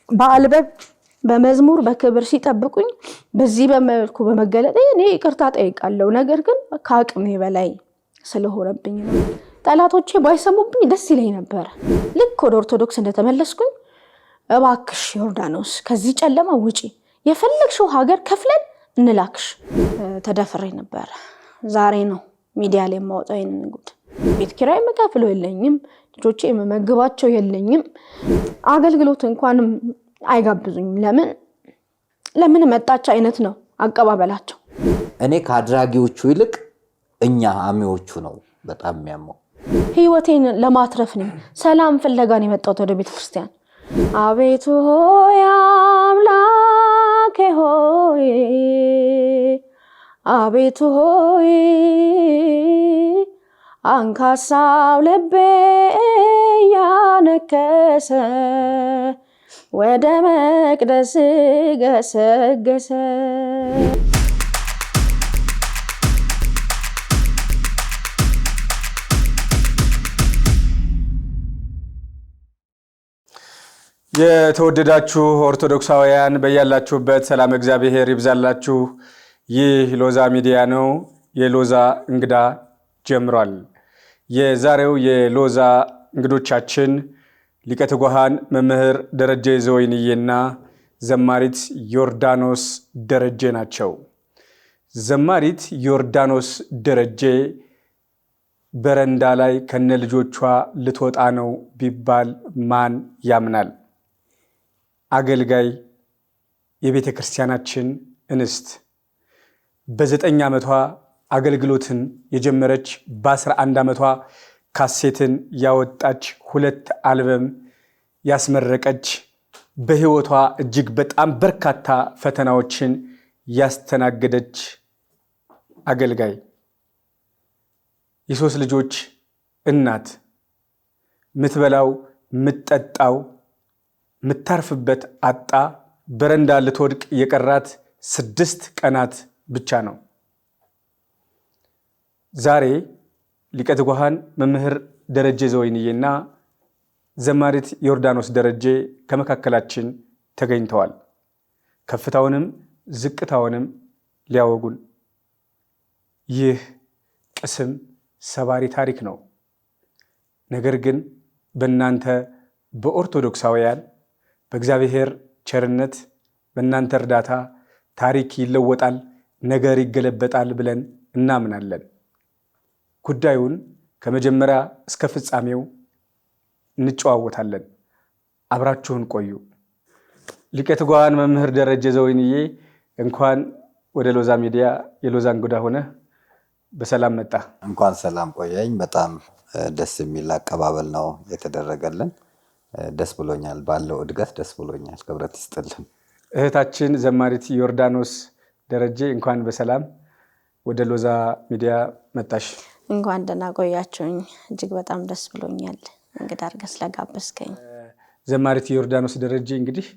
በአልበብ በመዝሙር በክብር ሲጠብቁኝ በዚህ በመልኩ በመገለጥ እኔ ይቅርታ ጠይቃለሁ። ነገር ግን ከአቅሜ በላይ ስለሆነብኝ ነው። ጠላቶቼ ባይሰሙብኝ ደስ ይለኝ ነበር። ልክ ወደ ኦርቶዶክስ እንደተመለስኩኝ እባክሽ ዮርዳኖስ ከዚህ ጨለማ ውጪ፣ የፈለግሽው ሀገር ከፍለን እንላክሽ ተደፍሬ ነበር። ዛሬ ነው ሚዲያ ላይ የማወጣው ይሄንን ጉድ። ቤት ኪራይ መከፍለው የለኝም፣ ልጆቼ መመግባቸው የለኝም፣ አገልግሎት እንኳንም አይጋብዙኝም። ለምን መጣች አይነት ነው አቀባበላቸው። እኔ ከአድራጊዎቹ ይልቅ እኛ አሚዎቹ ነው በጣም የሚያመው። ህይወቴን ለማትረፍ ነኝ፣ ሰላም ፍለጋ ነው የመጣሁት ወደ ቤተክርስቲያን። አቤቱ ሆይ አምላኬ ሆይ፣ አቤቱ ሆይ አንካሳው ልቤ ያነከሰ ወደ መቅደስ ገሰገሰ። የተወደዳችሁ ኦርቶዶክሳውያን በያላችሁበት ሰላም እግዚአብሔር ይብዛላችሁ። ይህ ሎዛ ሚዲያ ነው። የሎዛ እንግዳ ጀምሯል። የዛሬው የሎዛ እንግዶቻችን ሊቀ ትጉሃን መምህር ደረጀ ዘወይንዬና ዘማሪት ዮርዳኖስ ደረጀ ናቸው። ዘማሪት ዮርዳኖስ ደረጀ በረንዳ ላይ ከነ ልጆቿ ልትወጣ ነው ቢባል ማን ያምናል? አገልጋይ የቤተ ክርስቲያናችን እንስት በ9 ዓመቷ አገልግሎትን የጀመረች፣ በ11 ዓመቷ ካሴትን ያወጣች፣ 2 አልበም ያስመረቀች፣ በህይወቷ እጅግ በጣም በርካታ ፈተናዎችን ያስተናገደች አገልጋይ፣ የ3 ልጆች እናት፣ ምትበላው ምትጠጣው ምታርፍበት አጣ በረንዳ ልትወድቅ የቀራት 6 ቀናት ብቻ ነው። ዛሬ ሊቀ ትጉሃን መምህር ደረጀ ዘወይንዬና ዘማሪት ዮርዳኖስ ደረጀ ከመካከላችን ተገኝተዋል። ከፍታውንም ዝቅታውንም ሊያወጉን። ይህ ቅስም ሰባሪ ታሪክ ነው። ነገር ግን በእናንተ በኦርቶዶክሳውያን በእግዚአብሔር ቸርነት በእናንተ እርዳታ ታሪክ ይለወጣል፣ ነገር ይገለበጣል ብለን እናምናለን። ጉዳዩን ከመጀመሪያ እስከ ፍጻሜው እንጨዋወታለን። አብራችሁን ቆዩ። ሊቀ ትጉሃን መምህር ደረጀ ዘወይንዬ እንኳን ወደ ሎዛ ሚዲያ የሎዛ እንግዳ ሆነ በሰላም መጣ። እንኳን ሰላም ቆየኝ። በጣም ደስ የሚል አቀባበል ነው የተደረገልን። ደስ ብሎኛል። ባለው እድገት ደስ ብሎኛል። ክብረት ይስጥልን። እህታችን ዘማሪት ዮርዳኖስ ደረጀ እንኳን በሰላም ወደ ሎዛ ሚዲያ መጣሽ። እንኳን ደህና ቆያችሁኝ። እጅግ በጣም ደስ ብሎኛል እንግዳ አድርገህ ስለጋበዝከኝ። ዘማሪት ዮርዳኖስ ደረጀ እንግዲህ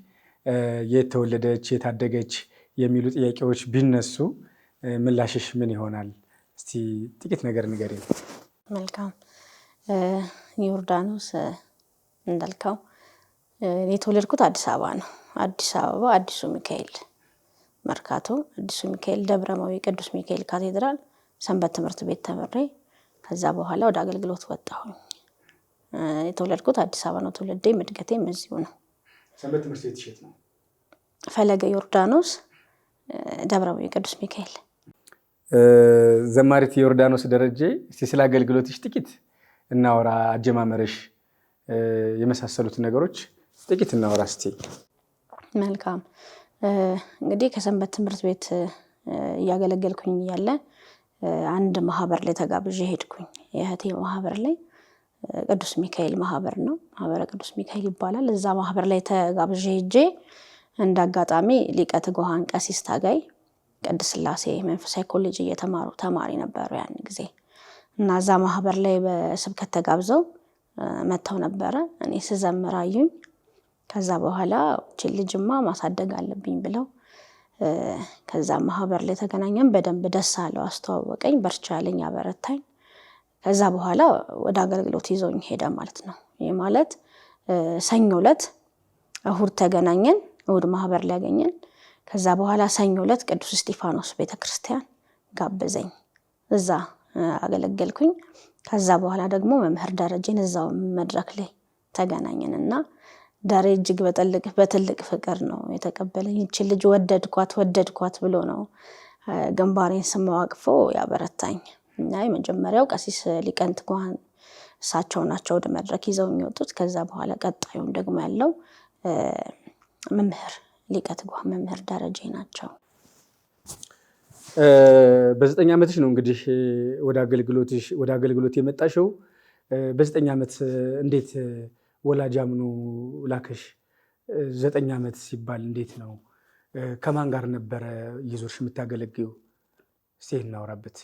የት ተወለደች የት አደገች የሚሉ ጥያቄዎች ቢነሱ ምላሽሽ ምን ይሆናል? እስቲ ጥቂት ነገር ንገሪኝ። መልካም። ዮርዳኖስ እንዳልከው የተወለድኩት አዲስ አበባ ነው። አዲስ አበባ አዲሱ ሚካኤል መርካቶ አዲሱ ሚካኤል ደብረማዊ ቅዱስ ሚካኤል ካቴድራል ሰንበት ትምህርት ቤት ተምሬ ከዛ በኋላ ወደ አገልግሎት ወጣሁኝ። የተወለድኩት አዲስ አበባ ነው። ትውልዴም እድገቴም እዚሁ ነው። ሰንበት ትምህርት ቤት የት ነው? ፈለገ ዮርዳኖስ ደብረማዊ ቅዱስ ሚካኤል። ዘማሪት ዮርዳኖስ ደረጀ እስቲ ስለ አገልግሎትሽ ጥቂት እናወራ። አጀማመርሽ የመሳሰሉት ነገሮች ጥቂት እናወራ እስቲ። መልካም። እንግዲህ ከሰንበት ትምህርት ቤት እያገለገልኩኝ ያለ አንድ ማህበር ላይ ተጋብዤ ሄድኩኝ። የእህቴ ማህበር ላይ ቅዱስ ሚካኤል ማህበር ነው። ማህበረ ቅዱስ ሚካኤል ይባላል። እዛ ማህበር ላይ ተጋብዤ ሄጄ እንዳጋጣሚ ሊቀ ትጉሃን ቀሲስ ታጋይ ቅድስት ሥላሴ መንፈሳዊ ኮሌጅ እየተማሩ ተማሪ ነበሩ ያን ጊዜ እና እዛ ማህበር ላይ በስብከት ተጋብዘው መተው ነበረ። እኔ ስዘምር አዩኝ። ከዛ በኋላ እቺ ልጅማ ማሳደግ አለብኝ ብለው ከዛ ማህበር ላይ ተገናኘን። በደንብ ደስ አለው፣ አስተዋወቀኝ፣ በርቻለኝ፣ አበረታኝ። ከዛ በኋላ ወደ አገልግሎት ይዞኝ ሄደ ማለት ነው። ይሄ ማለት ሰኞ ዕለት እሁድ ተገናኘን። እሁድ ማህበር ላይ ያገኘን። ከዛ በኋላ ሰኞ ዕለት ቅዱስ እስጢፋኖስ ቤተክርስቲያን ጋበዘኝ። እዛ አገለገልኩኝ። ከዛ በኋላ ደግሞ መምህር ደረጀን እዛው መድረክ ላይ ተገናኘንና ዳሬ እጅግ በትልቅ ፍቅር ነው የተቀበለኝ። እቺ ልጅ ወደድኳት ብሎ ነው ግንባሬን ስመው አቅፎ ያበረታኝ። እና የመጀመሪያው ቀሲስ ሊቀንት ጓን እሳቸው ናቸው ወደ መድረክ ይዘው የሚወጡት። ከዛ በኋላ ቀጣዩን ደግሞ ያለው መምህር ሊቀት ጓን መምህር ደረጀ ናቸው። በ9 ዓመትሽ ነው እንግዲህ ወደ አገልግሎት የመጣሽው። በ9 ዓመት እንዴት ወላጅ አምኖ ላከሽ? 9 ዓመት ሲባል እንዴት ነው? ከማን ጋር ነበረ እየዞርሽ የምታገለግዪው? እስቲ እናወራበት።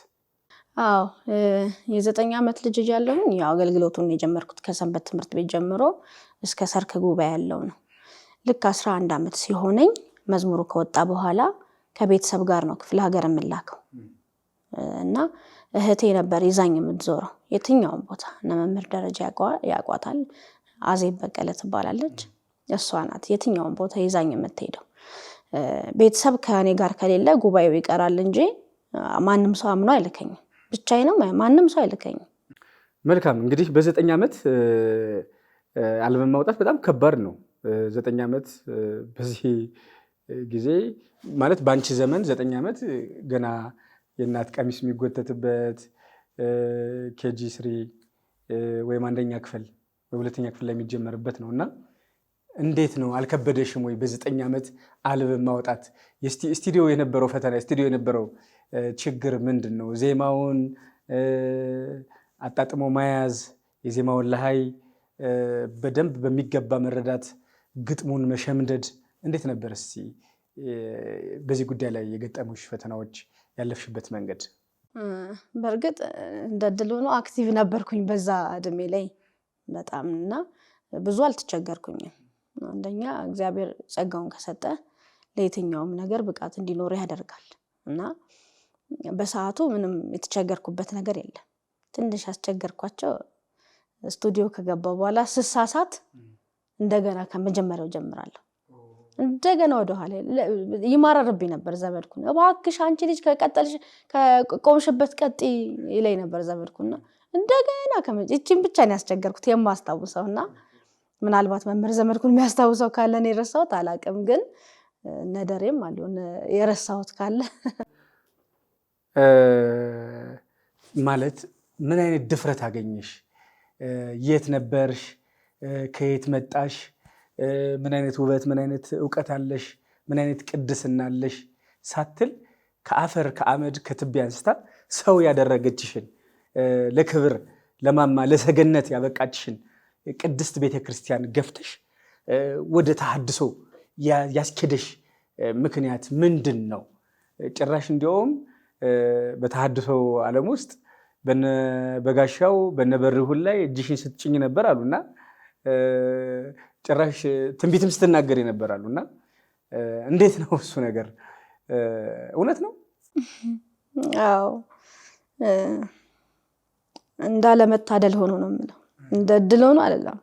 አዎ የ9 ዓመት ልጅ እያለሁኝ ያው አገልግሎቱን የጀመርኩት ከሰንበት ትምህርት ቤት ጀምሮ እስከ ሰርክ ጉባኤ ያለው ነው። ልክ 11 ዓመት ሲሆነኝ መዝሙሩ ከወጣ በኋላ ከቤተሰብ ጋር ነው ክፍለ ሀገር የምላከው እና እህቴ ነበር ይዛኝ የምትዞረው የትኛውም ቦታ። እና መምህር ደረጃ ያቋታል፣ አዜብ በቀለ ትባላለች። እሷ ናት የትኛውም ቦታ ይዛኝ የምትሄደው። ቤተሰብ ከኔ ጋር ከሌለ ጉባኤው ይቀራል እንጂ ማንም ሰው አምኖ አይልከኝም። ብቻዬንም ማንም ሰው አይልከኝም። መልካም እንግዲህ በ9 ዓመት አልበም ማውጣት በጣም ከባድ ነው። 9 ዓመት በዚህ ጊዜ ማለት በአንቺ ዘመን 9 ዓመት ገና የእናት ቀሚስ የሚጎተትበት ኬጂ 3 ወይም 1ኛ ክፍል ወይ 2ኛ ክፍል ላይ የሚጀመርበት ነው እና እንዴት ነው አልከበደሽም ወይ በ9 ዓመት አልበም ማውጣት? ስቱዲዮ የነበረው ፈተና ስቱዲዮ የነበረው ችግር ምንድን ነው? ዜማውን አጣጥሞ መያዝ፣ የዜማውን ለሃይ በደንብ በሚገባ መረዳት፣ ግጥሙን መሸምደድ እንዴት ነበር? እስቲ በዚህ ጉዳይ ላይ የገጠሙሽ ፈተናዎች፣ ያለፍሽበት መንገድ። በእርግጥ እንደ ድል ሆኖ አክቲቭ ነበርኩኝ በዛ እድሜ ላይ በጣም እና ብዙ አልተቸገርኩኝም። አንደኛ እግዚአብሔር ጸጋውን ከሰጠ ለየትኛውም ነገር ብቃት እንዲኖር ያደርጋል እና በሰዓቱ ምንም የተቸገርኩበት ነገር የለም። ትንሽ ያስቸገርኳቸው ስቱዲዮ ከገባው በኋላ ስሳሳት እንደገና ከመጀመሪያው ጀምራለሁ። እንደገና ወደ ኋላ ይማረርብኝ ነበር ዘመድኩን። እባክሽ አንቺ ልጅ ከቀጠልሽ ከቆምሽበት ቀጥ ይለኝ ነበር ዘመድኩና እንደገና እቺን ብቻ ነው ያስቸገርኩት የማስታውሰውና ምናልባት መምህር ዘመድኩን የሚያስታውሰው ካለ ነው የረሳሁት አላውቅም። ግን ነደሬም አለው የረሳሁት ካለ ማለት ምን አይነት ድፍረት አገኘሽ? የት ነበርሽ? ከየት መጣሽ? ምን አይነት ውበት፣ ምን አይነት ዕውቀት አለሽ፣ ምን አይነት ቅድስና አለሽ ሳትል ከአፈር ከአመድ ከትቢያ አንስታ ሰው ያደረገችሽን ለክብር ለማማ ለሰገነት ያበቃችሽን ቅድስት ቤተክርስቲያን ገፍተሽ ወደ ተሐድሶ ያስኬደሽ ምክንያት ምንድን ነው? ጭራሽ እንዲያውም በተሐድሶ ዓለም ውስጥ በጋሻው በነበርሁን ላይ እጅሽን ስትጭኝ ነበር አሉና ጭራሽ ትንቢትም ስትናገር ነበር አሉና እንዴት ነው እሱ ነገር? እውነት ነው? አዎ እንዳለመታደል ሆኖ ነው የምለው። እንደ ድል ሆኖ አይደለም፣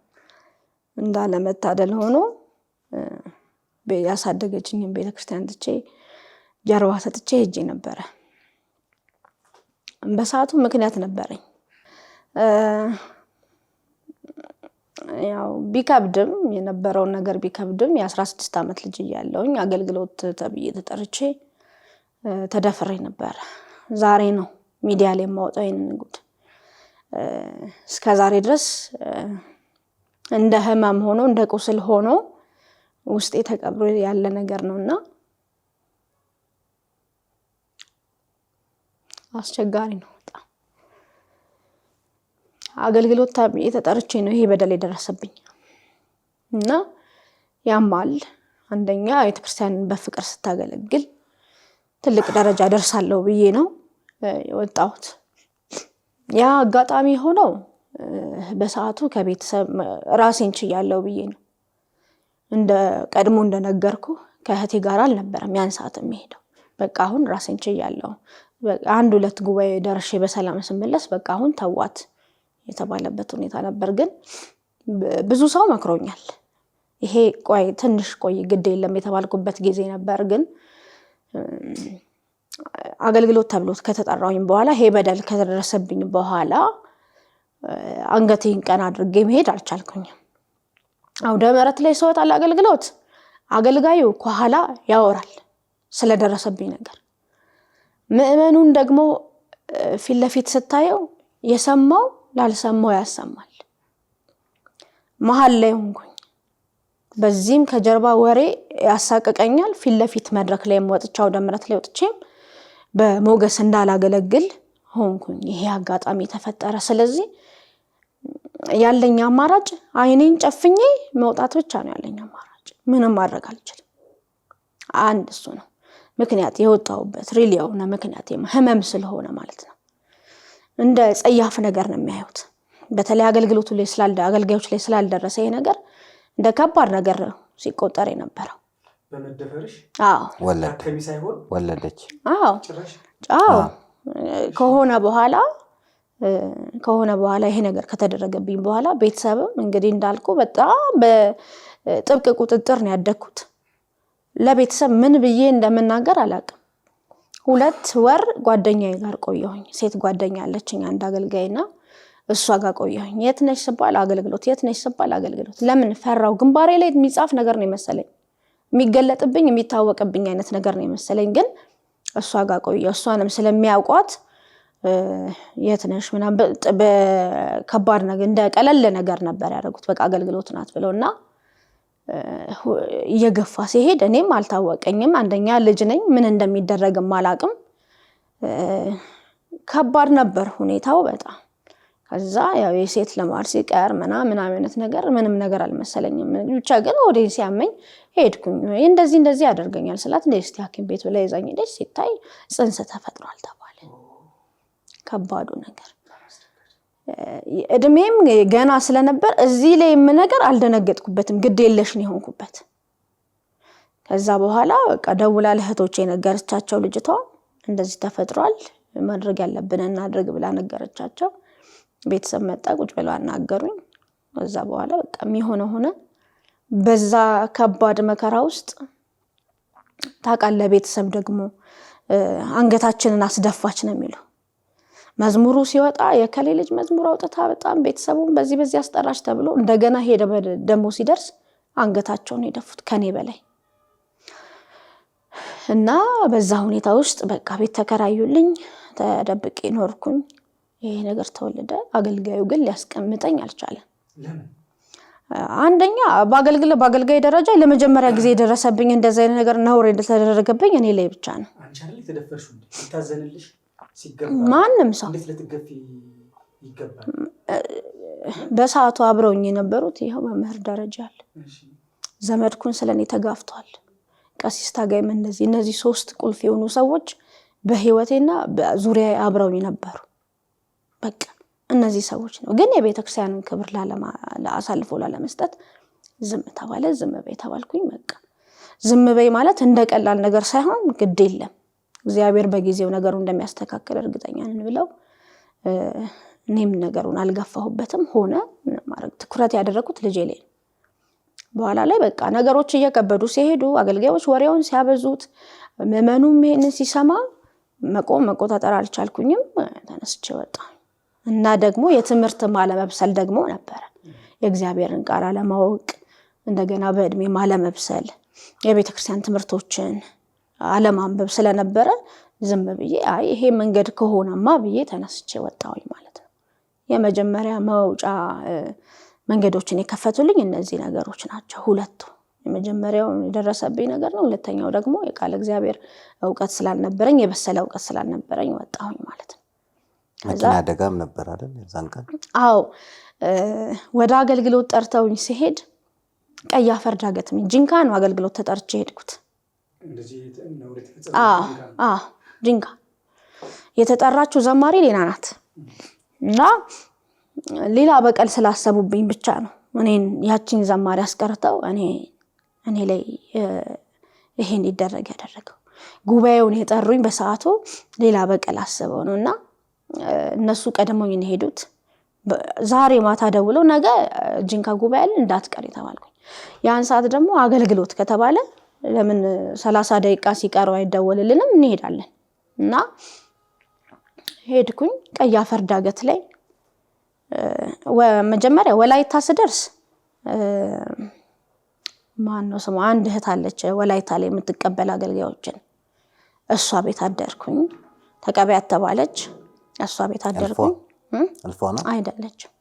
እንዳለመታደል ሆኖ ያሳደገችኝን ቤተክርስቲያን ትቼ ጀርባ ሰጥቼ ሄጄ ነበረ። በሰዓቱ ምክንያት ነበረኝ። ያው ቢከብድም የነበረውን ነገር ቢከብድም የ16 ዓመት ልጅ እያለሁኝ አገልግሎት ተብዬ ተጠርቼ ተደፍሬ ነበረ። ዛሬ ነው ሚዲያ ላይ የማወጣው ይሄንን ጉድ። እስከ ዛሬ ድረስ እንደ ህመም ሆኖ እንደ ቁስል ሆኖ ውስጤ ተቀብሮ ያለ ነገር ነውና አስቸጋሪ ነው በጣም። አገልግሎት ተብዬ ተጠርቼ ነው ይሄ በደል የደረሰብኝ እና ያማል። አንደኛ ቤተክርስቲያንን በፍቅር ስታገለግል ትልቅ ደረጃ ደርሳለሁ ብዬ ነው የወጣሁት። ያ አጋጣሚ ሆኖ በሰዓቱ ከቤተሰብ ራሴን ችያለሁ ብዬ ነው። እንደ ቀድሞ እንደነገርኩ ከእህቴ ጋር አልነበረም ያን ሰዓት የሚሄደው። በቃ አሁን ራሴን ችያለሁ፣ አንድ ሁለት ጉባኤ ደርሼ በሰላም ስመለስ በቃ አሁን ተዋት የተባለበት ሁኔታ ነበር። ግን ብዙ ሰው መክሮኛል። ይሄ ቆይ ትንሽ ቆይ ግድ የለም የተባልኩበት ጊዜ ነበር። ግን አገልግሎት ተብሎ ከተጠራሁኝ በኋላ ይሄ በደል ከደረሰብኝ በኋላ አንገቴን ቀና አድርጌ መሄድ አልቻልኩኝም። አውደ ምሕረት ላይ ስወጣ ለአገልግሎት አገልጋዩ ከኋላ ያወራል ስለደረሰብኝ ነገር፣ ምእመኑን ደግሞ ፊት ለፊት ስታየው የሰማው ላልሰማው ያሰማል። መሃል ላይ ሆንኩኝ። በዚህም ከጀርባ ወሬ ያሳቀቀኛል። ፊት ለፊት መድረክ ላይ ወጥቻው አውደ ምሕረት ላይ ወጥቼም በሞገስ እንዳላገለግል ሆንኩኝ። ይሄ አጋጣሚ ተፈጠረ። ስለዚህ ያለኝ አማራጭ አይኔን ጨፍኜ መውጣት ብቻ ነው ያለኝ አማራጭ። ምንም ማድረግ አልችልም። አንድ እሱ ነው ምክንያት የወጣሁበት ሪሊ የሆነ ምክንያት ህመም ስለሆነ ማለት ነው። እንደ ጸያፍ ነገር ነው የሚያዩት። በተለይ አገልግሎቱ ላይ አገልጋዮች ላይ ስላልደረሰ ይሄ ነገር እንደ ከባድ ነገር ነው ሲቆጠር የነበረው። በመደፈርሽ ወለደች ወለደች። አዎ ከሆነ በኋላ ይሄ ነገር ከተደረገብኝ በኋላ ቤተሰብም እንግዲህ እንዳልኩ በጣም በጥብቅ ቁጥጥር ነው ያደግኩት። ለቤተሰብ ምን ብዬ እንደምናገር አላውቅም። 2 ወር ጓደኛዬ ጋር ቆየሁኝ። ሴት ጓደኛ አለችኝ አንድ አገልጋይና እሷ ጋር ቆየሁኝ። የት ነሽ ስባል አገልግሎት፣ የት ነሽ ስባል አገልግሎት። ለምን ፈራው? ግንባሬ ላይ የሚጻፍ ነገር ነው የመሰለኝ፣ የሚገለጥብኝ የሚታወቅብኝ አይነት ነገር ነው የመሰለኝ። ግን እሷ ጋር ቆየሁ። እሷንም ስለሚያውቋት የት ነሽ ምናምን በከባድ ነገር እንደ ቀለል ነገር ነበር ያደረጉት። በቃ አገልግሎት ናት ብለውና እየገፋ ሲሄድ እኔም አልታወቀኝም። አንደኛ ልጅ ነኝ፣ ምን እንደሚደረግም አላውቅም። ከባድ ነበር ሁኔታው በጣም። ከዛ ያው የሴት ለማር ሲቀር ምናምን አይነት ነገር ምንም ነገር አልመሰለኝም። ብቻ ግን ወዴን ሲያመኝ ሄድኩኝ። እንደዚህ ያደርገኛል ስላት እስቲ ሐኪም ቤት ብላ ይዛኝ ሄደች። ሲታይ ጽንስ ተፈጥሯል ተባለ። ከባዱ ነገር እድሜም ገና ስለነበር እዚህ ላይ ነገር አልደነገጥኩበትም፣ ግድ የለሽ ነው የሆንኩበት። ከዛ በኋላ በቃ ደውላ ለእህቶቼ ነገረቻቸው። ልጅቷ እንደዚህ ተፈጥሯል፣ ማድረግ ያለብን እናድርግ ብላ ነገረቻቸው። ቤተሰብ መጣ፣ ቁጭ ብለው አናገሩኝ። ከዛ በኋላ በቃ የሚሆነው ሆነ። በዛ ከባድ መከራ ውስጥ ታውቃለህ፣ ቤተሰብ ደግሞ አንገታችንን አስደፋች ነው የሚለው። መዝሙሩ ሲወጣ የከሌ ልጅ መዝሙር አውጥታ በጣም ቤተሰቡን በዚህ አስጠራች ተብሎ እንደገና ሄደ ደሞ ሲደርስ አንገታቸውን የደፉት ከኔ በላይ እና በዛ ሁኔታ ውስጥ በቃ ቤት ተከራዩልኝ፣ ተደብቄ ኖርኩኝ። ይሄ ነገር ተወለደ። አገልጋዩ ግን ሊያስቀምጠኝ አልቻለም። አንደኛ በአገልጋይ ደረጃ ለመጀመሪያ ጊዜ የደረሰብኝ እንደዚህ አይነት ነገር ነውር እንደተደረገብኝ እኔ ላይ ብቻ ነው። አንቺ አይደል ተደፈርሽ እንዴ? ሲታዘንልሽ ሲገባ ማንም ሰው እንዴት ለተገፊ ይገባል? በሰዓቱ አብረውኝ የነበሩት ይሄው በመህር ደረጃ አለ። ዘመድኩን ስለኔ ተጋፍቷል። ቀሲስ ታጋይም እነዚህ 3 ቁልፍ የሆኑ ሰዎች በህይወቴና በዙሪያ አብረውኝ ነበሩ። በቃ እነዚህ ሰዎች ነው። ግን የቤተክርስቲያንን ክብር አሳልፎ ላለመስጠት ዝም ተባለ። ዝም በይ ተባልኩኝ። በቃ ዝም በይ ማለት እንደቀላል ነገር ሳይሆን ግድ የለም እግዚአብሔር በጊዜው ነገሩ እንደሚያስተካክል እርግጠኛ ነን ብለው እኔም ነገሩን አልገፋሁበትም። ሆነ ማረግ ትኩረት ያደረኩት ልጄ ላይ። በኋላ ላይ በቃ ነገሮች እየከበዱ ሲሄዱ አገልጋዮች ወሬውን ሲያበዙት ምዕመኑም ይሄንን ሲሰማ መቆጣጠር አልቻልኩኝም። ተነስቼ ወጣሁ እና ደግሞ የትምህርት ማለመብሰል ደግሞ ነበረ። የእግዚአብሔርን ቃል አለማወቅ፣ እንደገና በእድሜ ማለመብሰል፣ የቤተክርስቲያን ትምህርቶችን አለማንበብ ስለነበረ ዝም ብዬ ይሄ መንገድ ከሆነማ ብዬ ተነስቼ ወጣሁኝ ማለት ነው። የመጀመሪያ መውጫ መንገዶችን የከፈቱልኝ እነዚህ ነገሮች ናቸው ሁለቱ። የመጀመሪያው የደረሰብኝ ነገር ነው። ሁለተኛው ደግሞ የቃል እግዚአብሔር ዕውቀት ስላልነበረኝ የበሰለ ዕውቀት ስላልነበረኝ ወጣሁኝ ማለት ነው። መኪና አደጋም ነበር አይደል የዛን ቀን? አዎ ወደ አገልግሎት ጠርተውኝ ሲሄድ ቀይ አፈር ዳገት ጂንካ ነው አገልግሎት ተጠርቼ ሄድኩት። እንደዚህ ነው የተፈጸመው? ጂንካ የተጠራችው ዘማሪ ሌላ ናት እና ሌላ በቀል ስላሰቡብኝ ብቻ ነው እኔን ያቺን ዘማሪ አስቀርተው እኔ ላይ ይሄን ይደረግ ያደረገው። ጉባኤውን የጠሩኝ በሰዓቱ ሌላ በቀል አስበው ነውና እነሱ ቀደሞኝ ሄዱት። ዛሬ ማታ ደውለው ነገ ጂንካ ጉባኤ አለ እንዳትቀር ተባልኩኝ። ያን ሰዓት ደግሞ አገልግሎት ከተባለ ለምን 30 ደቂቃ ሲቀረው አይደወልልንም እንሄዳለን። እና ሄድኩኝ ቀይ አፈር ዳገት ላይ መጀመሪያ ወላይታ ስደርስ ማነው ስሙ አንድ እህት አለች ወላይታ ላይ የምትቀበል አገልጋዮችን እሷ ቤት አደርኩኝ። ተቀበያት ተባለች። እሷ ቤት አደርኩኝ። አልፎ ነው አይደለችም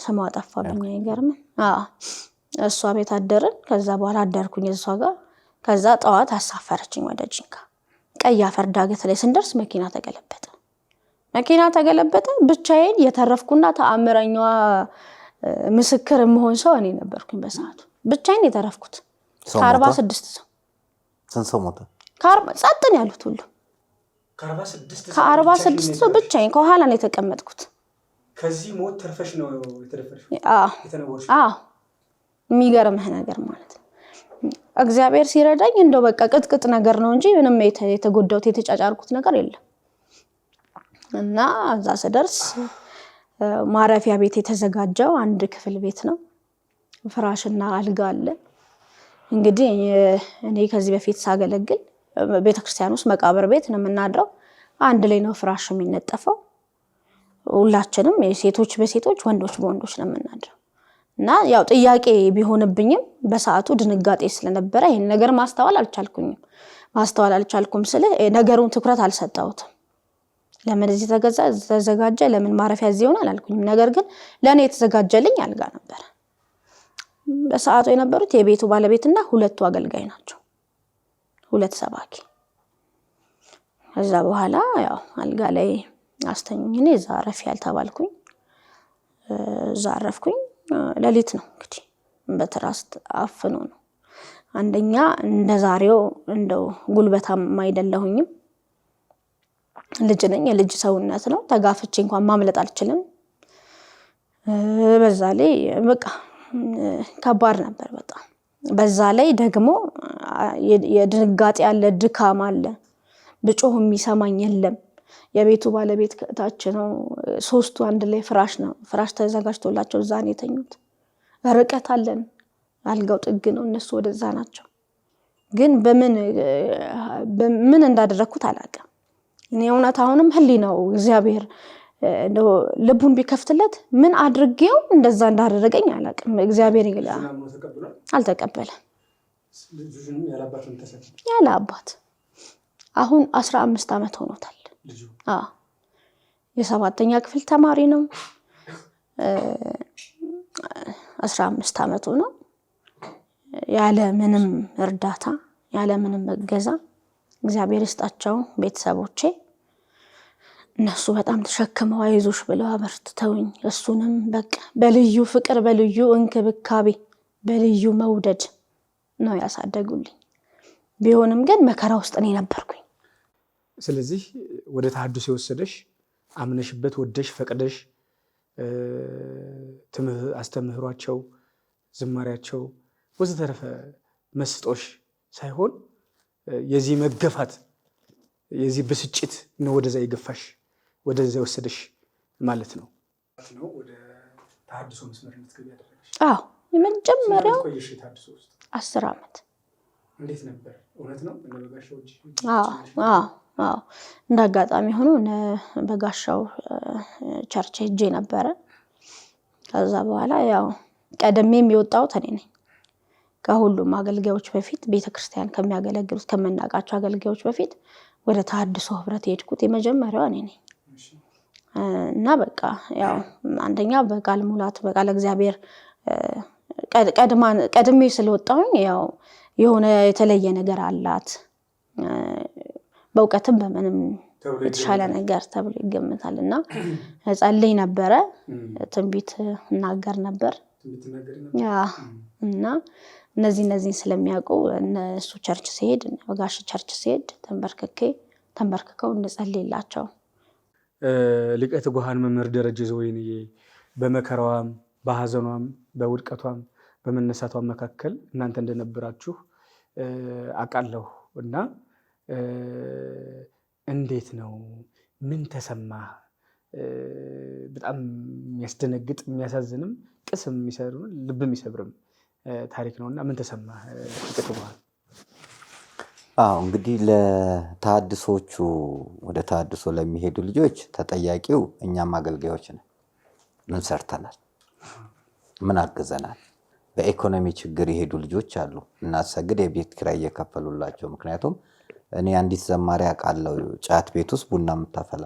ስሟ ጠፋብኝ አይገርም። እሷ ቤት አደርን። ከዛ በኋላ አደርኩኝ እሷ ጋር። ከዛ ጠዋት አሳፈረችኝ ወደ ጂንካ። ቀይ አፈር ዳገት ላይ ስንደርስ መኪና ተገለበጠ። ብቻዬን የተረፍኩና ተአምረኛዋ ምስክር መሆን ሰው እኔ ነበርኩኝ በሰዓቱ ብቻዬን የተረፍኩት። ከ46 ሰው ስንት ሰው ሞተ? ጸጥን ያሉት ሁሉ ከ46 ሰው ብቻዬን ከኋላ ነው የተቀመጥኩት። ከዚህ ሞት ተርፈሽ ነው የተደፈርሽው? አዎ የሚገርምህ ነገር ማለት ነው እግዚአብሔር ሲረዳኝ እንደው በቃ ቅጥቅጥ ነገር ነው እንጂ ምንም የተጎዳውት የተጫጫርኩት ነገር የለም። እና እዛ ስደርስ ማረፊያ ቤት የተዘጋጀው አንድ ክፍል ቤት ነው። ፍራሽና አልጋ አለ። እንግዲህ እኔ ከዚህ በፊት ሳገለግል ቤተክርስቲያን ውስጥ መቃብር ቤት ነው የምናድረው። አንድ ላይ ነው ፍራሽ የሚነጠፈው። ሁላችንም ሴቶች በሴቶች ወንዶች በወንዶች ነው የምናድረው። እና ያው ጥያቄ ቢሆንብኝም በሰዓቱ ድንጋጤ ስለነበረ ይሄን ነገር ማስተዋል አልቻልኩም ስለ ነገሩን ትኩረት አልሰጠሁትም። ለምን እዚህ ተዘጋጀ ለምን ማረፊያ እዚህ ሆነ አላልኩኝም። ነገር ግን ለኔ የተዘጋጀልኝ አልጋ ነበር። በሰዓቱ የነበሩት የቤቱ ባለቤትና ሁለቱ አገልጋይ ናቸው። ሁለት ሰባኪ። ከዛ በኋላ ያው አልጋ ላይ አስተኙኝ። እኔ እዛ አረፍ ያልተባልኩኝ እዛ አረፍኩኝ። ሌሊት ነው እንግዲህ በትራስ አፍኖ ነው። አንደኛ እንደዛሬው እንደው ጉልበታም አይደለሁኝም። ልጅ ነኝ። የልጅ ሰውነት ነው። ተጋፍቼ እንኳን ማምለጥ አልችልም። በዛ ላይ በቃ ከባድ ነበር በጣም። በዛ ላይ ደግሞ የድንጋጤ አለ፣ ድካም አለ። ብጮህ የሚሰማኝ የለም። የቤቱ ባለቤት ታች ነው። ሶስቱ አንድ ላይ ፍራሽ ተዘጋጅቶላቸው እዛ ነው የተኙት። ርቀት አለን። አልጋው ጥግ ነው፣ እነሱ ወደዛ ናቸው። ግን በምን እንዳደረኩት አላውቅም። እኔ እውነት አሁንም ህሊናው እግዚአብሔር እንደው ልቡን ቢከፍትለት ምን አድርጌው እንደዛ እንዳደረገኝ አላውቅም። እግዚአብሔር አልተቀበለም። ያለ አባት አሁን 15 ዓመት ሆኖታል። የ7ኛ ክፍል ተማሪ ነው። 15 ዓመቱ ነው። ያለ ምንም እርዳታ ያለ ምንም እገዛ እግዚአብሔር ይስጣቸው ቤተሰቦቼ። እነሱ በጣም ተሸክመው አይዞሽ ብለው አበርትተውኝ እሱንም በቃ በልዩ ፍቅር በልዩ እንክብካቤ በልዩ መውደድ ነው ያሳደጉልኝ። ቢሆንም ግን መከራ ውስጥ እኔ ነበርኩኝ። ስለዚህ ወደ ተሐድሶ የወሰደሽ አምነሽበት ወደሽ ፈቅደሽ አስተምህሯቸው፣ ዝማሪያቸው ወዘተረፈ መስጦሽ ሳይሆን የዚህ መገፋት የዚህ ብስጭት ነው ወደዛ ይገፋሽ ወደዛ የወሰደሽ ማለት ነው። ወደ ተሐድሶ መስመር እንድትገቢ ያደረገሽ? አዎ የመጀመሪያው 10 ዓመት። እንዴት ነበር? እውነት ነው በጋሻዎች? አዎ እንዳጋጣሚ ሆኖ በጋሻው ቸርች ሄጄ ነበረ። ከዛ በኋላ ያው ቀደሜም የወጣሁት እኔ ነኝ። ከሁሉም አገልጋዮች በፊት ቤተክርስቲያን ከሚያገለግሉት ከመናቃቸው አገልጋዮች በፊት ወደ ተሐድሶ ህብረት የሄድኩት የመጀመሪያው እኔ ነኝ። እና በቃ ያው አንደኛ በቃል ሙላት በቃል እግዚአብሔር ቀድሜ ስለወጣሁኝ ያው የሆነ የተለየ ነገር አላት። በእውቀትም በምንም የተሻለ ነገር ተብሎ ይገመታል። እና ጸልይ ነበረ፣ ትንቢት እናገር ነበር። እና እነዚህን ስለሚያውቁ እነሱ ቸርች ሲሄድ በጋሽ ቸርች ሲሄድ ተንበርክከው እንጸልይላቸው። ሊቀ ትጉሃን መምህር ደረጀ ዘወይንዬ በመከራዋም በሐዘኗም በውድቀቷም በመነሳቷም መካከል እናንተ እንደነበራችሁ አውቃለሁ። እና እንዴት ነው? ምን ተሰማ? በጣም የሚያስደነግጥ የሚያሳዝንም ቅስም የሚሰብርም ልብ የሚሰብርም ታሪክ ነውና ምን ተሰማህ? ይቀጥላል። እንግዲህ ለተሐድሶቹ ወደ ተሐድሶ ለሚሄዱ ልጆች ተጠያቂው እኛም አገልጋዮች ነን። ምን ሰርተናል? ምን አግዘናል? በኢኮኖሚ ችግር የሄዱ ልጆች አሉ። እናሰግድ የቤት ኪራይ እየከፈሉላቸው። ምክንያቱም እኔ አንዲት ዘማሪ አውቃለሁ ጫት ቤት ውስጥ ቡና የምታፈላ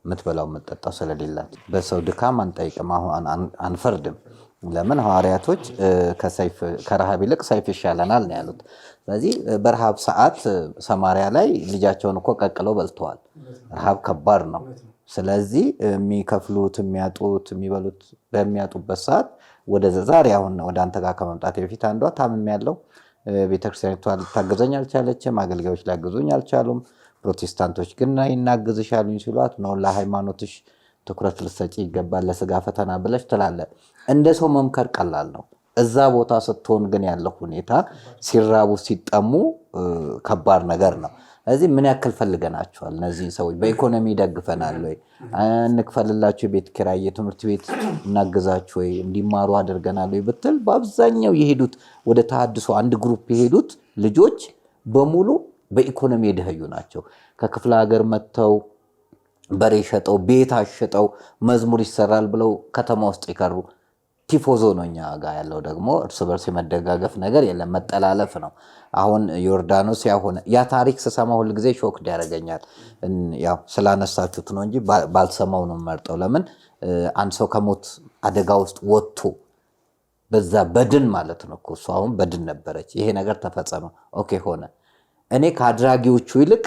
የምትበላው የምትጠጣው ስለሌላት። በሰው ድካም አንጠይቅም፣ አሁን አንፈርድም። ለምን ሐዋርያቶች ከረሃብ ይልቅ ሰይፍ ይሻለናል ነው ያሉት። ስለዚህ በረሃብ ሰዓት ሰማሪያ ላይ ልጃቸውን እኮ ቀቅለው በልተዋል። ረሃብ ከባድ ነው። ስለዚህ የሚከፍሉት የሚያጡት የሚበሉት በሚያጡበት ሰዓት ወደ ዛሬ አሁን ወደ አንተ ጋር ከመምጣት በፊት አንዷ ታምም ያለው ቤተክርስቲያኒቷ ልታገዘኝ አልቻለችም፣ አገልጋዮች ሊያግዙኝ አልቻሉም፣ ፕሮቴስታንቶች ግን ይናግዝሻሉኝ ሲሏት ነው ለሃይማኖትሽ ትኩረት ልትሰጪ ይገባል፣ ለስጋ ፈተና ብለሽ ትላለ። እንደ ሰው መምከር ቀላል ነው። እዛ ቦታ ስትሆን ግን ያለው ሁኔታ ሲራቡ ሲጠሙ ከባድ ነገር ነው። ስለዚህ ምን ያክል ፈልገናቸዋል? እነዚህ ሰዎች በኢኮኖሚ ደግፈናል ወይ? እንክፈልላቸው የቤት ኪራይ የትምህርት ቤት እናግዛቸው ወይ? እንዲማሩ አድርገናል ወይ ብትል በአብዛኛው የሄዱት ወደ ተሐድሶ አንድ ግሩፕ የሄዱት ልጆች በሙሉ በኢኮኖሚ የደህዩ ናቸው። ከክፍለ ሀገር መጥተው በሬ ሸጠው ቤት አሸጠው መዝሙር ይሰራል ብለው ከተማ ውስጥ የቀሩ ቲፎዞ ነው። እኛ ጋር ያለው ደግሞ እርስ በርስ የመደጋገፍ ነገር የለም፣ መጠላለፍ ነው። አሁን ዮርዳኖስ ያ ታሪክ ስሰማ ሁል ጊዜ ሾክ ያደርገኛል። ያው ስላነሳችሁት ነው እንጂ ባልሰማው ነው መርጠው። ለምን አንድ ሰው ከሞት አደጋ ውስጥ ወጥቶ በዛ በድን ማለት ነው እኮ እሱ አሁን በድን ነበረች፣ ይሄ ነገር ተፈጸመ፣ ኦኬ ሆነ። እኔ ከአድራጊዎቹ ይልቅ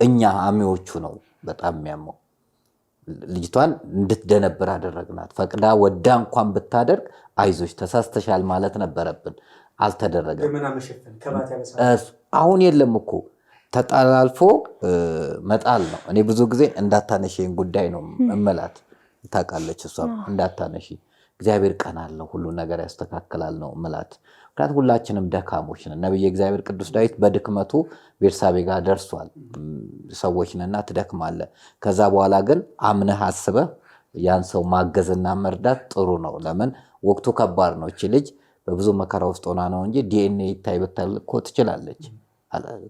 እኛ አሚዎቹ ነው በጣም የሚያመው። ልጅቷን እንድትደነብር አደረግናት። ፈቅዳ ወዳ እንኳን ብታደርግ አይዞች ተሳስተሻል ማለት ነበረብን፣ አልተደረገም። አሁን የለም እኮ ተጣላልፎ መጣል ነው። እኔ ብዙ ጊዜ እንዳታነሺን ጉዳይ ነው እመላት። ታውቃለች እሷም እንዳታነሺ፣ እግዚአብሔር ቀን አለው ሁሉ ነገር ያስተካክላል ነው እመላት። ምክንያቱም ሁላችንም ደካሞች ነን። ነብየ እግዚአብሔር ቅዱስ ዳዊት በድክመቱ ቤርሳቤ ጋር ደርሷል። ሰዎች ነንና ትደክማለህ። ከዛ በኋላ ግን አምነህ አስበህ ያን ሰው ማገዝና መርዳት ጥሩ ነው። ለምን ወቅቱ ከባድ ነው። እቺ ልጅ በብዙ መከራ ውስጥ ሆና ነው እንጂ ዲኤንኤ ይታይ ብታል እኮ ትችላለች።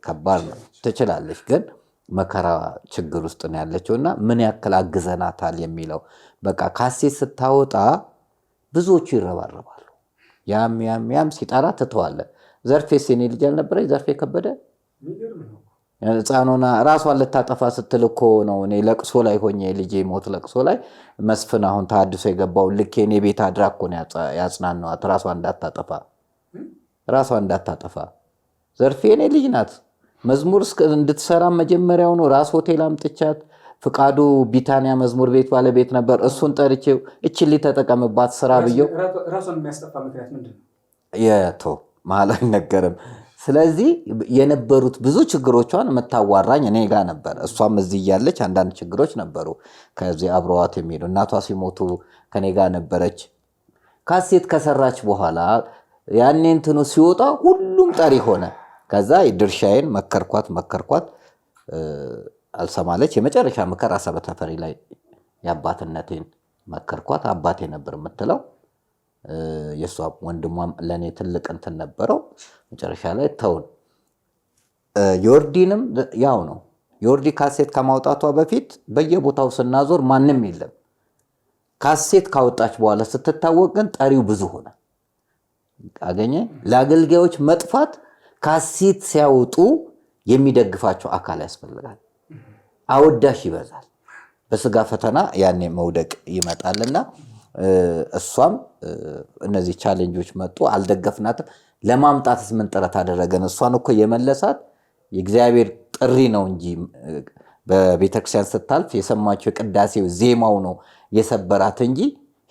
ከባድ ነው፣ ትችላለች። ግን መከራ ችግር ውስጥ ነው ያለችውና ምን ያክል አግዘናታል የሚለው በቃ ካሴት ስታወጣ ብዙዎቹ ይረባረባሉ። ያም ሲጣራ ትተዋለ። ዘርፌስ የኔ ልጅ አልነበረች? ዘርፌ ከበደ ሕፃኗና ራሷን ልታጠፋ ስትል እኮ ነው እኔ ለቅሶ ላይ ሆኜ ልጄ ሞት ለቅሶ ላይ መስፍን አሁን ተሐድሶ የገባውን ልክ የኔ ቤት አድራ እኮ ነው ያጽናናዋት ራሷን እንዳታጠፋ። ዘርፌ የኔ ልጅ ናት። መዝሙር እንድትሰራ መጀመሪያው ነው ራስ ሆቴል አምጥቻት። ፍቃዱ ቢታንያ መዝሙር ቤት ባለቤት ነበር። እሱን ጠርቼው እችሊ ተጠቀምባት ስራ ብየው ራሷን የሚያስጠፋ ምክንያት ምንድን ነው? የቶ መሀል አይነገርም። ስለዚህ የነበሩት ብዙ ችግሮቿን የምታዋራኝ እኔ ጋር ነበር። እሷም እዚህ እያለች አንዳንድ ችግሮች ነበሩ ከዚህ አብረዋት የሚሄዱ። እናቷ ሲሞቱ ከኔ ጋር ነበረች። ካሴት ከሰራች በኋላ ያኔ እንትኑ ሲወጣ ሁሉም ጠሪ ሆነ። ከዛ ድርሻዬን መከርኳት አልሰማለች። የመጨረሻ ምክር አሰበ ተፈሪ ላይ የአባትነቴን መከርኳት። አባቴ ነበር የምትለው። የሷ ወንድሟም ለኔ ትልቅ እንትን ነበረው። መጨረሻ ላይ ተውን። ዮርዲንም ያው ነው። ዮርዲ ካሴት ከማውጣቷ በፊት በየቦታው ስናዞር ማንም የለም። ካሴት ካወጣች በኋላ ስትታወቅ ግን ጠሪው ብዙ ሆነ። አገኘ። ለአገልጋዮች መጥፋት ካሴት ሲያወጡ የሚደግፋቸው አካል ያስፈልጋል። አወዳሽ ይበዛል። በስጋ ፈተና ያኔ መውደቅ ይመጣልና እሷም እነዚህ ቻሌንጆች መጡ። አልደገፍናትም። ለማምጣትስ ምን ጥረት አደረገን? እሷን እኮ የመለሳት የእግዚአብሔር ጥሪ ነው እንጂ በቤተክርስቲያን ስታልፍ የሰማቸው የቅዳሴው ዜማው ነው የሰበራት እንጂ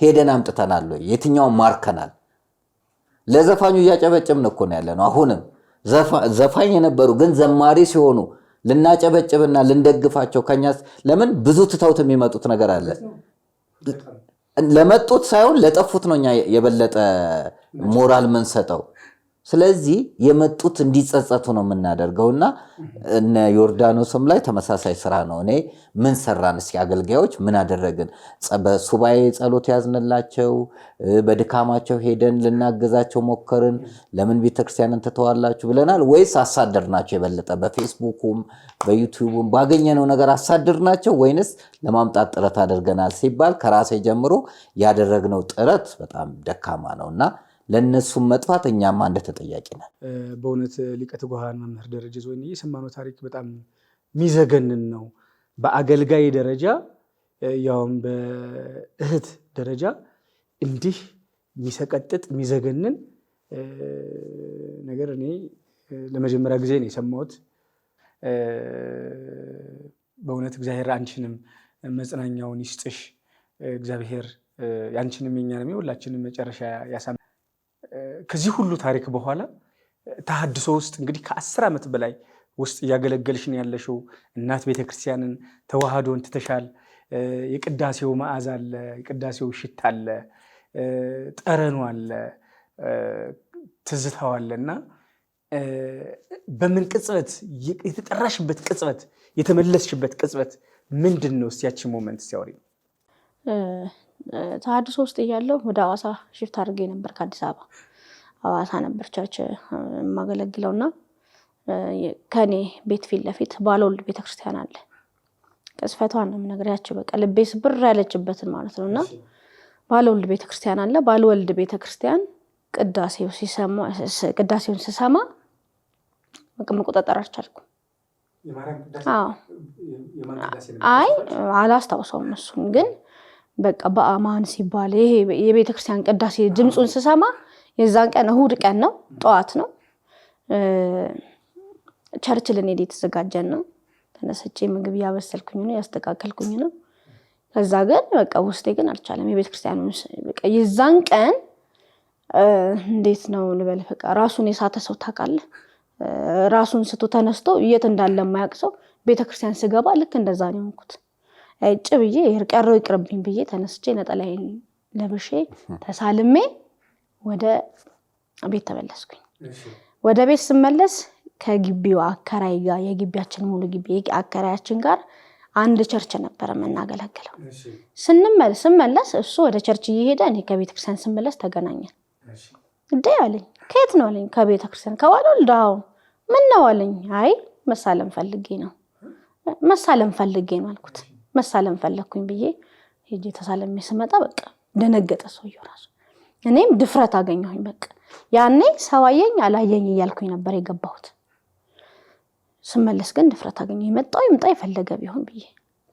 ሄደን አምጥተናል ወይ? የትኛውን ማርከናል? ለዘፋኙ እያጨበጨብን እኮ ነው ያለነው። አሁንም ዘፋኝ የነበሩ ግን ዘማሪ ሲሆኑ ልናጨበጭብና ልንደግፋቸው ከኛስ ለምን ብዙ ትተውት የሚመጡት ነገር አለ። ለመጡት ሳይሆን ለጠፉት ነው እኛ የበለጠ ሞራል ምን ሰጠው። ስለዚህ የመጡት እንዲጸጸቱ ነው የምናደርገውና እነ ዮርዳኖስም ላይ ተመሳሳይ ስራ ነው። እኔ ምን ሰራን እስኪ አገልጋዮች ምን አደረግን? በሱባኤ ጸሎት ያዝንላቸው፣ በድካማቸው ሄደን ልናገዛቸው ሞከርን። ለምን ቤተክርስቲያንን ትተዋላችሁ ብለናል ወይስ አሳደርናቸው? የበለጠ በፌስቡኩም በዩቲዩብም ባገኘነው ነገር አሳደርናቸው ወይንስ ለማምጣት ጥረት አድርገናል ሲባል ከራሴ ጀምሮ ያደረግነው ጥረት በጣም ደካማ ነውና ለነሱም መጥፋት እኛም አንድ ተጠያቂ ነን። በእውነት ሊቀ ትጉሃን መምህር ደረጀ ዘወይንዬ የሰማነው ታሪክ በጣም የሚዘገንን ነው። በአገልጋይ ደረጃ ያውም በእህት ደረጃ እንዲህ የሚሰቀጥጥ የሚዘገንን ነገር እኔ ለመጀመሪያ ጊዜ ነው የሰማሁት። በእውነት እግዚአብሔር አንቺንም መጽናኛውን ይስጥሽ። እግዚአብሔር ያንቺንም የኛንም የሁላችንም መጨረሻ ያሳምራል። ከዚህ ሁሉ ታሪክ በኋላ ተሐድሶ ውስጥ እንግዲህ ከ10 ዓመት በላይ ውስጥ እያገለገልሽ ነው ያለሽው። እናት ቤተክርስቲያንን ተዋህዶን ትተሻል። የቅዳሴው መዓዛ አለ፣ የቅዳሴው ሽታ አለ፣ ጠረኑ አለ፣ ትዝታው አለ እና በምን ቅጽበት የተጠራሽበት ቅጽበት የተመለስሽበት ቅጽበት ምንድን ነው? እስቲ ያቺ ሞመንት ሲያወሪ። ተሐድሶ ውስጥ እያለሁ ወደ ሐዋሳ ሽፍት አድርጌ ነበር። ከአዲስ አበባ ሐዋሳ ነበር ቸርች የማገለግለውና ከኔ ቤት ፊት ለፊት ባለወልድ ቤተክርስቲያን አለ። ቅጽፈቷን ነው የምነግራችሁ። በቃ ልቤ ስብር ያለችበትን ማለት ነውና ባለወልድ ቤተክርስቲያን አለ። ባለወልድ ቤተክርስቲያን ቅዳሴውን ስሰማ በቃ መቆጣጠር አልቻልኩም። አይ አላስታውሰውም እሱን ግን በቃ በአማን ሲባል ይሄ የቤተክርስቲያን ቅዳሴ ድምጹን ስሰማ የዛን ቀን እሁድ ቀን ነው፣ ጠዋት ነው። ቸርች ልንሄድ የተዘጋጀን ነው። ተነስቼ ምግብ ያበሰልኩኝ ነው ያስተካከልኩኝ ነው። ከዛ ግን በቃ ውስጤ ግን አልቻለም። የቤተክርስቲያኑ በቃ የዛን ቀን እንዴት ነው ልበል፣ በቃ ራሱን የሳተ ሰው ታውቃለህ? ራሱን ስቶ ተነስቶ የት እንዳለ የማያውቅ ሰው ቤተክርስቲያን ስገባ ልክ እንደዛ ነው የሆንኩት። እጭ ብዬ ቀረው ይቅርብኝ ብዬ ተነስቼ ነጠላዬን ለብሼ ተሳልሜ ወደ ቤት ተመለስኩኝ። ወደ ቤት ስመለስ ከግቢው አከራይ ጋር የግቢያችን ሙሉ ግቢ አከራያችን ጋር አንድ ቸርች ነበር የምናገለግለው። ስመለስ እሱ ወደ ቸርች እየሄደ እኔ ከቤተክርስቲያን ስመለስ ተገናኘን። እንዴ አለኝ። ከየት ነው አለኝ። ከቤተክርስቲያን ከባለወልድ። አዎ። ምን ነው አለኝ። አይ መሳለም ፈልጌ ነው አልኩት። መሳለም ፈለኩኝ ብዬ ሄጄ ተሳለሜ ስመጣ በቃ ደነገጠ ሰውየው ራሱ። እኔም ድፍረት አገኘሁኝ። በቃ ያኔ ሰው አየኝ አላየኝ እያልኩኝ ነበር የገባሁት። ስመለስ ግን ድፍረት አገኘሁ። ይመጣው ይምጣ የፈለገ ቢሆን ብዬ።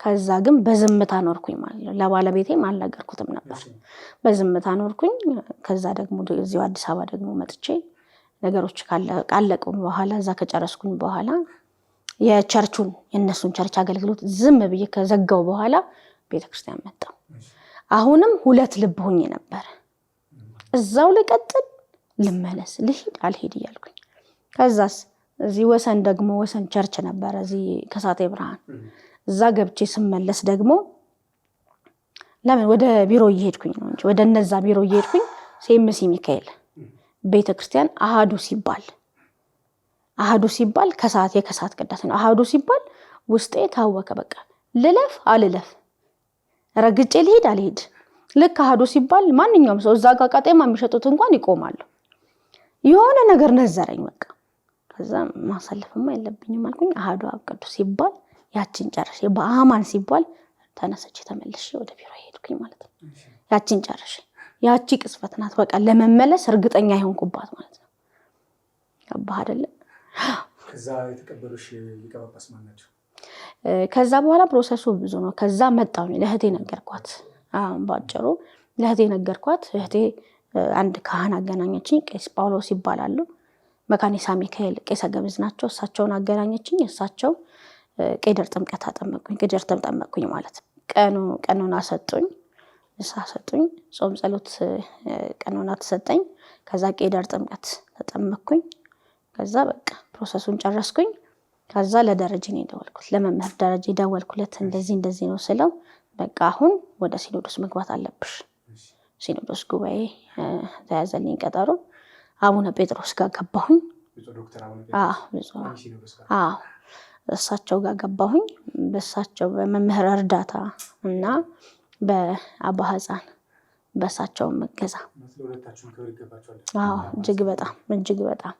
ከዛ ግን በዝምታ ኖርኩኝ ማለት ነው። ለባለቤቴም አልነገርኩትም ነበር። በዝምታ ኖርኩኝ። ከዛ ደግሞ እዚሁ አዲስ አበባ ደግሞ መጥቼ ነገሮች ካለቁ በኋላ እዛ ከጨረስኩኝ በኋላ የእነሱን ቸርች አገልግሎት ዝም ብዬ ከዘጋው በኋላ ቤተክርስቲያን መጣሁ። አሁንም ሁለት ልብ ሆኜ ነበር። እዛው ልቀጥል ልመለስ ልሂድ አልሄድ እያልኩኝ። ከዛስ እዚህ ወሰን ቸርች ነበር እዚህ ከሳቴ ብርሃን። እዛ ገብቼ ስመለስ ደግሞ ለምን ወደ ቢሮ እየሄድኩኝ ነው እንጂ ወደ እነዛ ቢሮ እየሄድኩኝ ሴምሲ ሚካኤል ቤተክርስቲያን አሃዱ ሲባል የከሳት ቅዳሴ ነው። አሃዱ ሲባል ውስጤ ታወከ። በቃ ልለፍ አልለፍ፣ ረግጬ ልሄድ አልሄድ። ልክ አሃዱ ሲባል ማንኛውም ሰው እዛ ጋር ቃጤማ የሚሸጡት እንኳን ይቆማሉ። የሆነ ነገር ነዘረኝ በቃ። ከዛ ማሰለፍማ የለብኝም አልኩኝ። አሃዱ አብ ቅዱስ ሲባል ያቺን ጨርሼ፣ በአማን ሲባል ተነስቼ ተመልሼ ወደ ቢሮ ሄድኩኝ ማለት ነው። ያቺን ጨርሼ ያቺ ቅጽበት ናት በቃ ለመመለስ እርግጠኛ ይሆንኩባት ማለት ነው። ገባህ አይደለ? ከዛ የተቀበሉሽ ሊቀ ጳጳስ ማን ናቸው? ከዛ በኋላ ፕሮሰሱ ብዙ ነው። ከዛ መጣሁ ለእህቴ ነገርኳት። ባጭሩ ለእህቴ ነገርኳት። እህቴ አንድ ካህን አገናኘችኝ። ቄስ ጳውሎስ ይባላሉ። መካኒሳ ሚካኤል ቄሰ ገበዝ ናቸው። እሳቸውን አገናኘችኝ። እሳቸው ቄደር ጥምቀት አጠመቁኝ። ቄደር ተጠመቅኩኝ ማለት ቀኑን አሰጡኝ። ሰጡኝ። ጾም ጸሎት ቀኑን ተሰጠኝ። ከዛ ቄደር ጥምቀት ተጠመቅኩኝ። ከዛ በቃ ፕሮሰሱን ጨረስኩኝ። ከዛ ለደረጀ ነው ደወልኩት። ለመምህር ደረጀ ደወልኩለት። እንደዚህ ነው ስለው በቃ አሁን ወደ ሲኖዶስ መግባት አለብሽ፣ ሲኖዶስ ጉባኤ ተያዘልኝ ቀጠሮ። አቡነ ጴጥሮስ ጋር ገባሁኝ። እሳቸው ጋር ገባሁኝ። በእሳቸው በመምህር እርዳታ እና በአባ ሕፃን በእሳቸው መገዛ እጅግ በጣም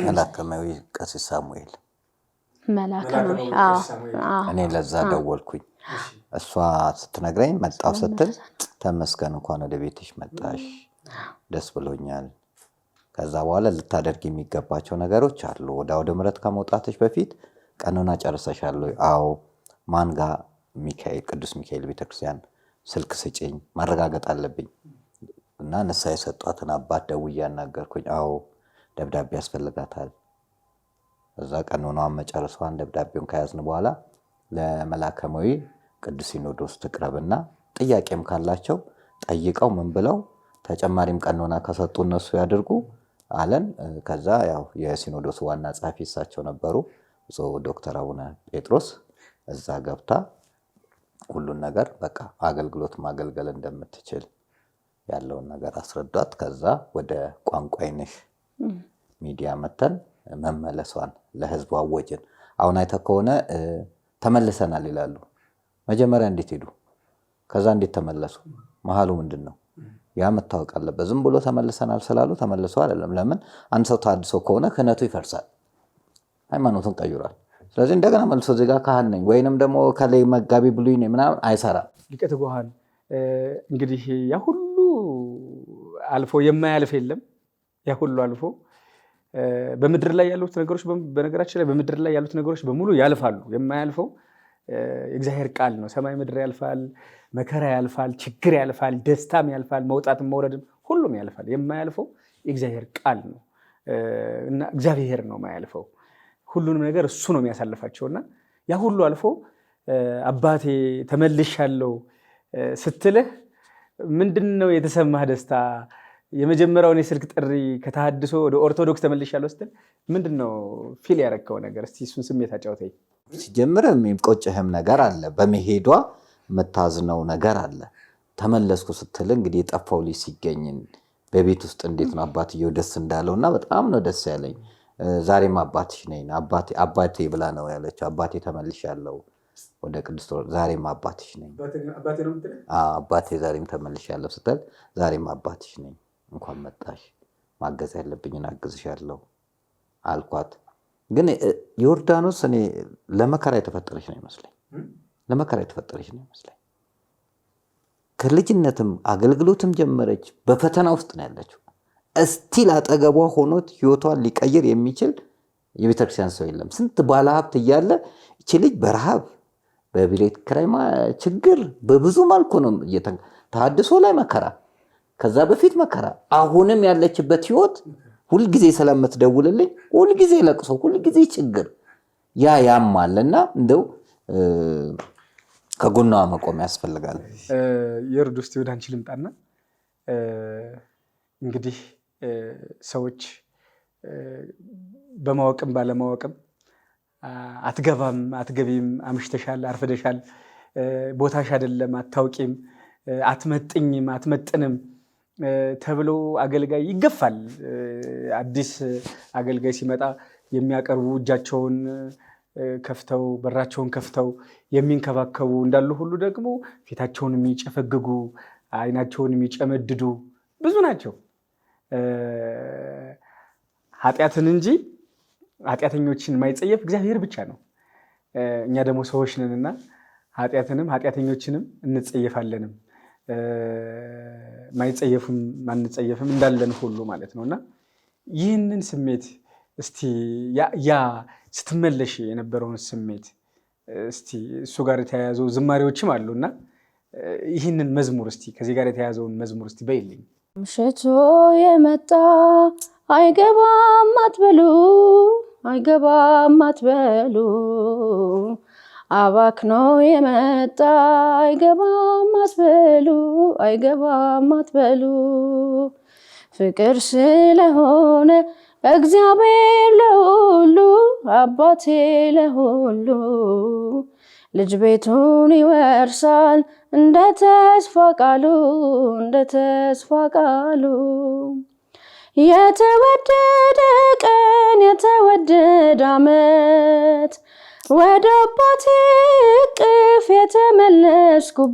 መላከማዊ ቀሲስ ሳሙኤል መላከማዊ እኔ ለዛ ደወልኩኝ። እሷ ስትነግረኝ መጣው ስትል ተመስገን እንኳን ወደ ቤትሽ መጣሽ ደስ ብሎኛል። ከዛ በኋላ ልታደርግ የሚገባቸው ነገሮች አሉ። ወደ አውደ ምሕረት ከመውጣትሽ በፊት ቀኖና ጨርሰሻል? አዎ። ማን ጋር? ሚካኤል ቅዱስ ሚካኤል ቤተክርስቲያን ስልክ ስጪኝ ማረጋገጥ አለብኝ እና ንስሐ የሰጧትን አባት ደውዬ አናገርኩኝ። አዎ ደብዳቤ ያስፈልጋታል። እዛ ቀኖናዋን መጨረሷን ደብዳቤውን ከያዝን በኋላ ለመላከማዊ ቅዱስ ሲኖዶስ ትቅረብና ጥያቄም ካላቸው ጠይቀው ምን ብለው ተጨማሪም ቀኖና ከሰጡ እነሱ ያድርጉ አለን። ከዛ ያው የሲኖዶስ ዋና ጸሐፊ እሳቸው ነበሩ ዶክተር አቡነ ጴጥሮስ። እዛ ገብታ ሁሉን ነገር በቃ አገልግሎት ማገልገል እንደምትችል ያለውን ነገር አስረዷት። ከዛ ወደ ቋንቋይነሽ ሚዲያ መተን መመለሷን ለህዝቡ አወጅን። አሁን አይተህ ከሆነ ተመልሰናል ይላሉ። መጀመሪያ እንዴት ሄዱ? ከዛ እንዴት ተመለሱ? መሃሉ ምንድነው? ያ መታወቅ አለበት። ዝም ብሎ ተመልሰናል ስላሉ ተመልሰው አይደለም። ለምን አንድ ሰው ታድሶ ከሆነ ክህነቱ ይፈርሳል፣ ሃይማኖቱን ቀይሯል። ስለዚህ እንደገና መልሶ ዜጋ ካህን ነኝ ወይንም ደግሞ ከላይ መጋቢ ብሉይ ነኝ ምናምን አይሰራም። ሊቀ ትጉሃን እንግዲህ ያ ሁሉ አልፎ የማያልፍ የለም። ያ ሁሉ አልፎ በምድር ላይ ያሉት ነገሮች በነገራችን ላይ በምድር ላይ ያሉት ነገሮች በሙሉ ያልፋሉ። የማያልፈው የእግዚአብሔር ቃል ነው። ሰማይ ምድር ያልፋል፣ መከራ ያልፋል፣ ችግር ያልፋል፣ ደስታም ያልፋል፣ መውጣትም መውረድም ሁሉም ያልፋል። የማያልፈው የእግዚአብሔር ቃል ነው እና እግዚአብሔር ነው የማያልፈው። ሁሉንም ነገር እሱ ነው የሚያሳልፋቸውና ያ ሁሉ አልፎ አባቴ ተመልሻለሁ ስትልህ ምንድነው የተሰማህ ደስታ? የመጀመሪያውን የስልክ ጥሪ ከተሐድሶ ወደ ኦርቶዶክስ ተመልሻለሁ ስትል ምንድነው ፊል ያረከው ነገር? እስቲ እሱን ስሜት አጫውተኝ። ሲጀምር የሚቆጭህም ነገር አለ፣ በመሄዷ የምታዝነው ነገር አለ። ተመለስኩ ስትል እንግዲህ የጠፋው ልጅ ሲገኝ በቤት ውስጥ እንዴት ነው አባትየው ደስ እንዳለውና በጣም ነው ደስ ያለኝ። ዛሬም አባትሽ ነኝ አባቴ ብላ ነው ያለችው። አባቴ ተመልሻለሁ ወደ ቅዱስ ዛሬም አባትሽ ነኝ አባቴ ዛሬም ተመልሻለሁ ስትል ዛሬም አባትሽ ነኝ እንኳን መጣሽ ማገዝ ያለብኝን አግዝሻለሁ አልኳት። ግን ዮርዳኖስ እኔ ለመከራ የተፈጠረች ነው ይመስለኝ። ለመከራ የተፈጠረች ነው ይመስለኝ። ከልጅነትም አገልግሎትም ጀመረች። በፈተና ውስጥ ነው ያለችው። እስቲል አጠገቧ ሆኖት ህይወቷን ሊቀይር የሚችል የቤተክርስቲያን ሰው የለም። ስንት ባለሀብት እያለ እቺ ልጅ በረሃብ በቤት ኪራይ ችግር በብዙ መልኩ ነው ተሐድሶ ላይ መከራ፣ ከዛ በፊት መከራ፣ አሁንም ያለችበት ህይወት ሁልጊዜ ስለምትደውልልኝ ሁልጊዜ ለቅሶ ሁልጊዜ ችግር ያማልና እንደው ከጎኗ መቆም ያስፈልጋል። የርዱስ ወደ አንቺ ልምጣና እንግዲህ ሰዎች በማወቅም ባለማወቅም አትገባም፣ አትገቢም፣ አምሽተሻል፣ አርፈደሻል፣ ቦታሽ አይደለም፣ አታውቂም፣ አትመጥኝም፣ አትመጥንም ተብሎ አገልጋይ ይገፋል። አዲስ አገልጋይ ሲመጣ የሚያቀርቡ እጃቸውን ከፍተው በራቸውን ከፍተው የሚንከባከቡ እንዳሉ ሁሉ ደግሞ ፊታቸውን የሚጨፈግጉ አይናቸውን የሚጨመድዱ ብዙ ናቸው። ኃጢአትን እንጂ ኃጢአተኞችን ማይጸየፍ እግዚአብሔር ብቻ ነው። እኛ ደግሞ ሰዎች ነንና ኃጢአትንም ኃጢአተኞችንም እንጸየፋለንም ማይጸየፉም ማንጸየፍም እንዳለን ሁሉ ማለት ነውና ይህንን ስሜት እስቲ ያ ስትመለሽ የነበረውን ስሜት እስቲ እሱ ጋር የተያያዘው ዝማሬዎችም አሉና ይህንን መዝሙር እስቲ ከዚህ ጋር የተያያዘውን መዝሙር እስቲ በይልኝ። ምሽቶ የመጣ አይገባም አትበሉ፣ አይገባም አትበሉ፣ አባክኖ የመጣ አይገባም አትበሉ፣ አይገባም አትበሉ፣ ፍቅር ስለሆነ እግዚአብሔር ለሁሉ አባቴ ለሁሉ ልጅ ቤቱን ይወርሳል እንደ ተስፋ ቃሉ እንደ ተስፋ ቃሉ። የተወደደ ቀን የተወደደ ዓመት ወደ አባቴ እቅፍ የተመለስኩበት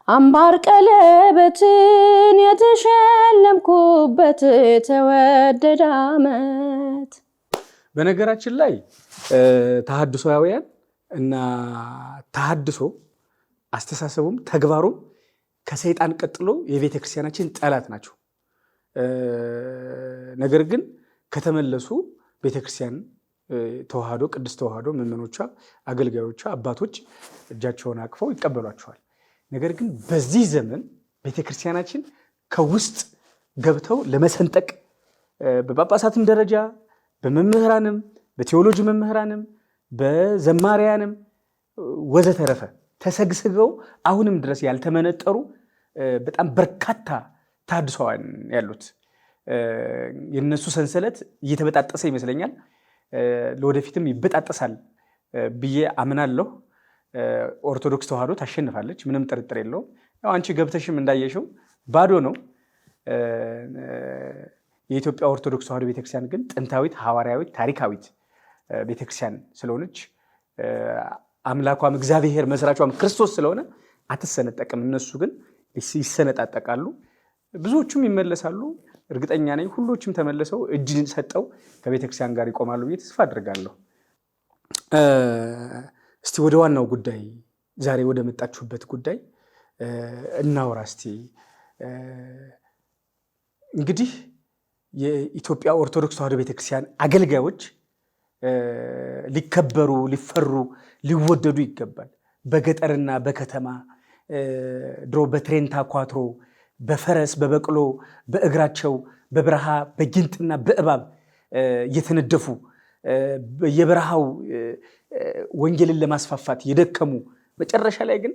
አምባር ቀለበትን የተሸለምኩበት የተወደደ ዓመት። በነገራችን ላይ ተሐድሶያውያን እና ተሐድሶ አስተሳሰቡም ተግባሩም ከሰይጣን ቀጥሎ የቤተ ክርስቲያናችን ጠላት ናቸው። ነገር ግን ከተመለሱ ቤተ ክርስቲያን ተዋህዶ ቅድስት ተዋህዶ ምዕመኖቿ፣ አገልጋዮቿ፣ አባቶች እጃቸውን አቅፈው ይቀበሏቸዋል። ነገር ግን በዚህ ዘመን ቤተ ክርስቲያናችን ከውስጥ ገብተው ለመሰንጠቅ በጳጳሳትም ደረጃ በመምህራንም በቴዎሎጂ መምህራንም በዘማሪያንም ወዘተረፈ ተሰግስገው አሁንም ድረስ ያልተመነጠሩ በጣም በርካታ ተሐድሶዋን ያሉት የነሱ ሰንሰለት እየተበጣጠሰ ይመስለኛል። ለወደፊትም ይበጣጠሳል ብዬ አምናለሁ። ኦርቶዶክስ ተዋህዶ ታሸንፋለች፣ ምንም ጥርጥር የለውም። ያው አንቺ ገብተሽም እንዳየሽው ባዶ ነው። የኢትዮጵያ ኦርቶዶክስ ተዋህዶ ቤተክርስቲያን ግን ጥንታዊት፣ ሐዋርያዊት፣ ታሪካዊት ቤተክርስቲያን ስለሆነች አምላኳም እግዚአብሔር መስራቿም ክርስቶስ ስለሆነ አትሰነጠቅም። እነሱ ግን ይሰነጣጠቃሉ፣ ብዙዎቹም ይመለሳሉ። እርግጠኛ ነኝ ሁሎችም ተመልሰው እጅ ሰጠው ከቤተክርስቲያን ጋር ይቆማሉ ብዬ ተስፋ አድርጋለሁ። እስቲ ወደ ዋናው ጉዳይ ዛሬ ወደ መጣችሁበት ጉዳይ እናውራ። እስቲ እንግዲህ የኢትዮጵያ ኦርቶዶክስ ተዋህዶ ቤተክርስቲያን አገልጋዮች ሊከበሩ፣ ሊፈሩ፣ ሊወደዱ ይገባል። በገጠርና በከተማ ድሮ በትሬንታ ኳትሮ በፈረስ በበቅሎ በእግራቸው በበረሃ በጊንጥና በእባብ እየተነደፉ የበረሃው ወንጌልን ለማስፋፋት የደከሙ መጨረሻ ላይ ግን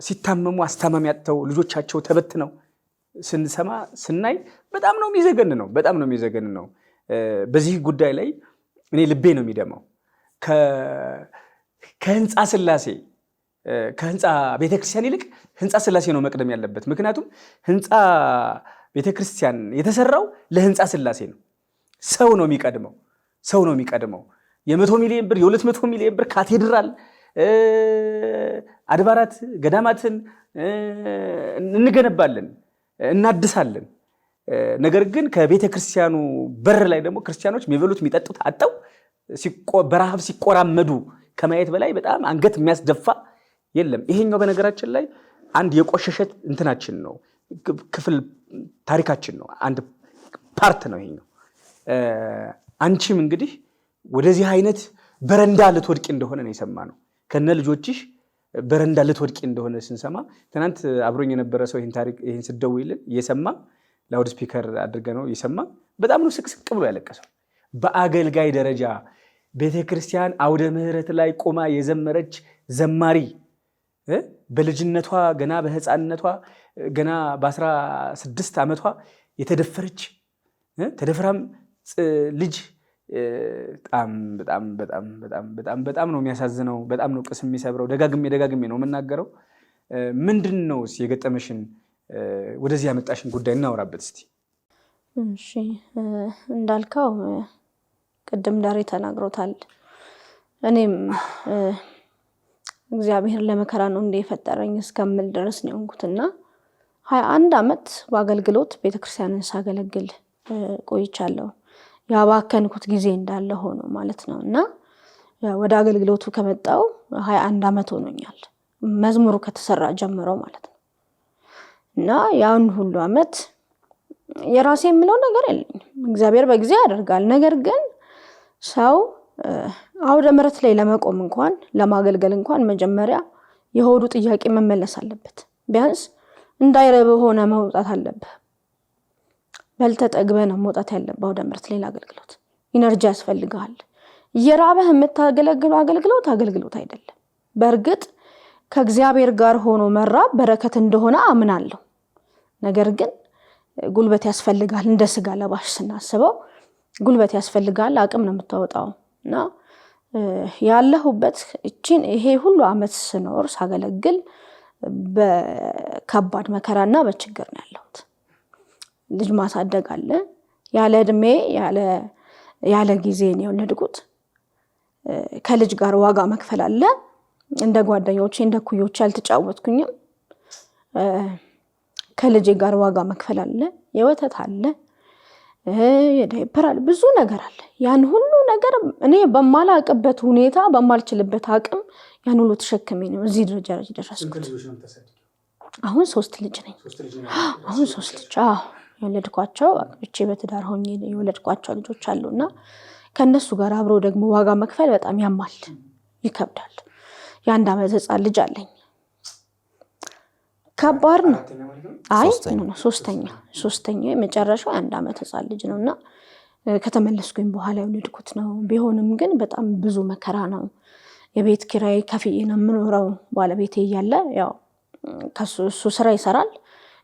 ሲታመሙ አስታማሚ ያጥተው ልጆቻቸው ተበትነው ስንሰማ ስናይ በጣም ነው የሚዘገን ነው። በዚህ ጉዳይ ላይ እኔ ልቤ ነው የሚደማው። ከህንፃ ስላሴ ከህንፃ ቤተክርስቲያን ይልቅ ህንፃ ስላሴ ነው መቅደም ያለበት። ምክንያቱም ህንፃ ቤተክርስቲያን የተሰራው ለህንፃ ስላሴ ነው። ሰው ነው የሚቀድመው። የ100 ሚሊዮን ብር የ200 ሚሊዮን ብር ካቴድራል አድባራት ገዳማትን እንገነባለን፣ እናድሳለን። ነገር ግን ከቤተ ክርስቲያኑ በር ላይ ደግሞ ክርስቲያኖች የሚበሉት የሚጠጡት አጠው በረሃብ ሲቆራመዱ ከማየት በላይ በጣም አንገት የሚያስደፋ የለም። ይሄኛው በነገራችን ላይ አንድ የቆሸሸ እንትናችን ነው፣ ክፍል ታሪካችን ነው፣ አንድ ፓርት ነው ይሄኛው። አንቺም እንግዲህ ወደዚህ አይነት በረንዳ ልትወድቂ እንደሆነ ነው የሰማነው። ከነ ልጆችሽ በረንዳ ልትወድቂ እንደሆነ ስንሰማ ትናንት አብሮኝ የነበረ ሰው ይሄን ስደውይልን እየሰማ ላውድ ስፒከር አድርገ ነው የሰማ። በጣም ነው ስቅስቅ ብሎ ያለቀሰው። በአገልጋይ ደረጃ ቤተክርስቲያን አውደ ምህረት ላይ ቆማ የዘመረች ዘማሪ በልጅነቷ ገና በህፃንነቷ ገና በ16 ዓመቷ የተደፈረች ተደፍራም ልጅ በጣም ነው የሚያሳዝነው። በጣም ነው ቅስም የሚሰብረው። ደጋግሜ ነው የምናገረው። ምንድን ነው የገጠመሽን ወደዚህ ያመጣሽን ጉዳይ እናወራበት እስቲ። እሺ እንዳልከው ቅድም ዳሬ ተናግሮታል። እኔም እግዚአብሔር ለመከራ ነው እንደ የፈጠረኝ እስከምል ድረስ ነው እንኩትና 21 ዓመት በአገልግሎት ቤተክርስቲያንን ሳገለግል ቆይቻለሁ። ያባከንኩት ጊዜ እንዳለ ሆኖ ማለት ነውና ወደ አገልግሎቱ ከመጣው 21 ዓመት ሆኖኛል። መዝሙሩ ከተሰራ ጀምሮ ማለት ነው። እና ያን ሁሉ ዓመት የራሴ የምለው ነገር የለኝም። እግዚአብሔር በጊዜ ያደርጋል። ነገር ግን ሰው አውደ ምሕረት ላይ ለመቆም እንኳን ለማገልገል እንኳን መጀመሪያ የሆዱ ጥያቄ መመለስ አለበት። ቢያንስ እንዳይረብህ ሆነ መውጣት አለበት። በልተጠግበህ ነው መውጣት ያለበት አውደ ምሕረት ላይ ለአገልግሎት። ኢነርጂ ያስፈልጋል። እየራበህ የምታገለግለው አገልግሎት አይደለም። በእርግጥ ከእግዚአብሔር ጋር ሆኖ መራብ በረከት እንደሆነ አምናለሁ። ነገር ግን ጉልበት ያስፈልጋል። እንደ ስጋ ለባሽ ስናስበው ጉልበት ያስፈልጋል። አቅም ነው የምታወጣው እና ያለሁበት ይሄ ሁሉ ዓመት ስኖር ሳገለግል በከባድ መከራና በችግር ነው ያለሁት። ልጅ ማሳደግ አለ። ያለ እድሜ ያለ ጊዜ ነው የወለድኩት። ከልጅ ጋር ዋጋ መክፈል አለ። እንደ ጓደኞቼ እንደ ኩዮቼ አልተጫወትኩኝም። ከልጅ ጋር ዋጋ መክፈል አለ። የወተት አለ፣ የዳይፐር አለ፣ ብዙ ነገር አለ። ያን ሁሉ ነገር እኔ በማላቅበት ሁኔታ በማልችልበት አቅም ያን ሁሉ ተሸክሜ ነው እዚህ ደረጃ ደረስኩት። አሁን 3 ልጅ ነኝ። አሁን 3 ልጅ የወለድኳቸው አግብቼ በትዳር ሆኜ የወለድኳቸው ልጆች አሉና ከነሱ ጋር አብሮ ደግሞ ዋጋ መክፈል በጣም ያማል፣ ይከብዳል። የ1 ዓመት ህፃን ልጅ አለኝ። ከባድ ነው። አይ ሶስተኛ የመጨረሻው 1 ዓመት ህፃን ልጅ ነውና ከተመለስኩኝ በኋላ የወለድኩት ነው። ቢሆንም ግን በጣም ብዙ መከራ ነው። የቤት ኪራይ ከፍዬ ነው የምኖረው። ባለቤቴ እያለ ያው እሱ ስራ ይሰራል።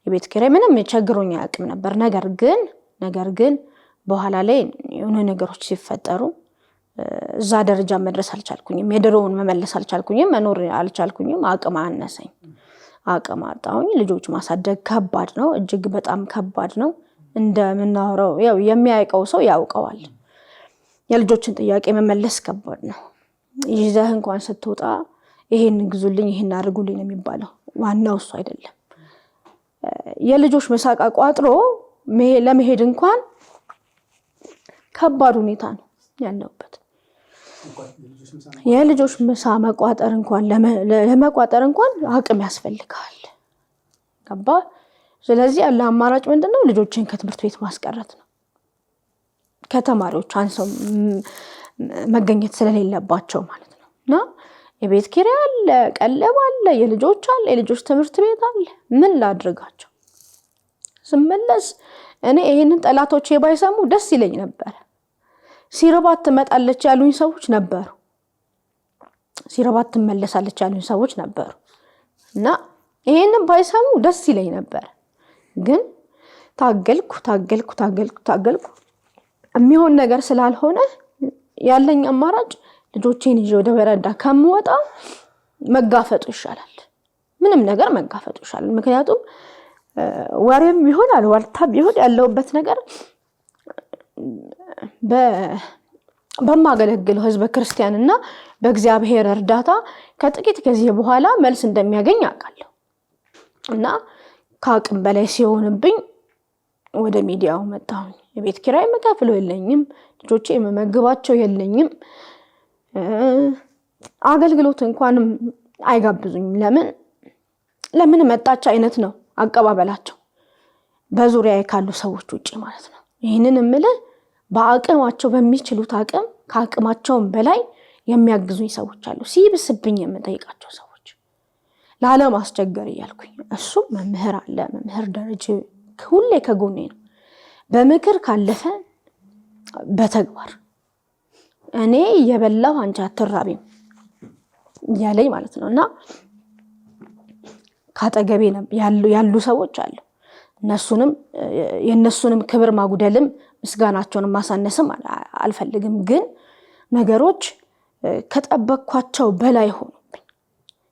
የቤት ኪራይ ምንም ቸግሮኝ አያውቅም ነበር። ነገር ግን በኋላ ላይ የሆነ ነገሮች ሲፈጠሩ እዛ ደረጃ መድረስ አልቻልኩኝም። የድሮውን መመለስ አልቻልኩኝም። መኖር አልቻልኩኝም። አቅም አነሰኝ። አቅም አጣሁኝ። ልጆች ማሳደግ ከባድ ነው፣ እጅግ በጣም ከባድ ነው። እንደምናወራው ያው የሚያውቀው ሰው ያውቀዋል። የልጆችን ጥያቄ መመለስ ከባድ ነው። ይዘህ እንኳን ስትወጣ ይሄን ግዙልኝ፣ ይሄን አድርጉልኝ ነው የሚባለው። ዋናው እሱ አይደለም። የልጆች መሳቃ ቋጥሮ ለመሄድ እንኳን ከባድ ሁኔታ ነው ያለውበት። የልጆች ምሳ መቋጠር እንኳን ለመቋጠር እንኳን አቅም ያስፈልጋል። ገባ? ስለዚህ ያለ አማራጭ ምንድነው? ልጆችን ከትምህርት ቤት ማስቀረት ነው። ከተማሪዎች አንሰው መገኘት ስለሌለባቸው ማለት ነው። እና የቤት ኪራይ አለ፣ ቀለብ አለ፣ የልጆች አለ፣ የልጆች ትምህርት ቤት አለ። ምን ላድርጋቸው? ስመለስ እኔ ይሄንን ጠላቶቼ ባይሰሙ ደስ ይለኝ ነበር። ሲርባት ትመጣለች ያሉኝ ሰዎች ነበሩ። ሲርባት ትመለሳለች ያሉኝ ሰዎች ነበሩ እና ይሄንን ባይሰሙ ደስ ይለኝ ነበር። ግን ታገልኩ። የሚሆን ነገር ስላልሆነ ያለኝ አማራጭ ልጆቼን ይዤ ወደ በረንዳ ከምወጣ መጋፈጡ ይሻላል። ምንም ነገር መጋፈጡ ይሻላል። ምክንያቱም ወሬም ቢሆን አልዋልታ ቢሆን ያለውበት ነገር በማገለግለው ህዝበ ክርስቲያንና በእግዚአብሔር እርዳታ ከጥቂት ጊዜ በኋላ መልስ እንደሚያገኝ አውቃለሁ። እና ከአቅም በላይ ሲሆንብኝ ወደ ሚዲያው መጣሁኝ። የቤት ኪራይ መከፍለው የለኝም፣ ልጆቼ የመመግባቸው የለኝም፣ አገልግሎት እንኳንም አይጋብዙኝም። ለምን መጣች አይነት ነው አቀባበላቸው በዙሪያ ካሉ ሰዎች ውጪ ማለት ነው። ይህንን እምልህ በአቅማቸው በሚችሉት አቅም ከአቅማቸውም በላይ የሚያግዙኝ ሰዎች አሉ። ሲብስብኝ የምጠይቃቸው ሰዎች ላለማስቸገር እያልኩኝ። እሱም መምህር አለ፣ መምህር ደረጀ ሁሌ ከጎኔ ነው። በምክር ካለፈ በተግባር እኔ የበላው አንቺ አትራቢም እያለኝ ማለት ነው። እና ካጠገቤ ያሉ ሰዎች አሉ። የእነሱንም ክብር ማጉደልም ምስጋናቸውንም ማሳነስም አልፈልግም። ግን ነገሮች ከጠበቅኳቸው በላይ ሆኑብኝ፣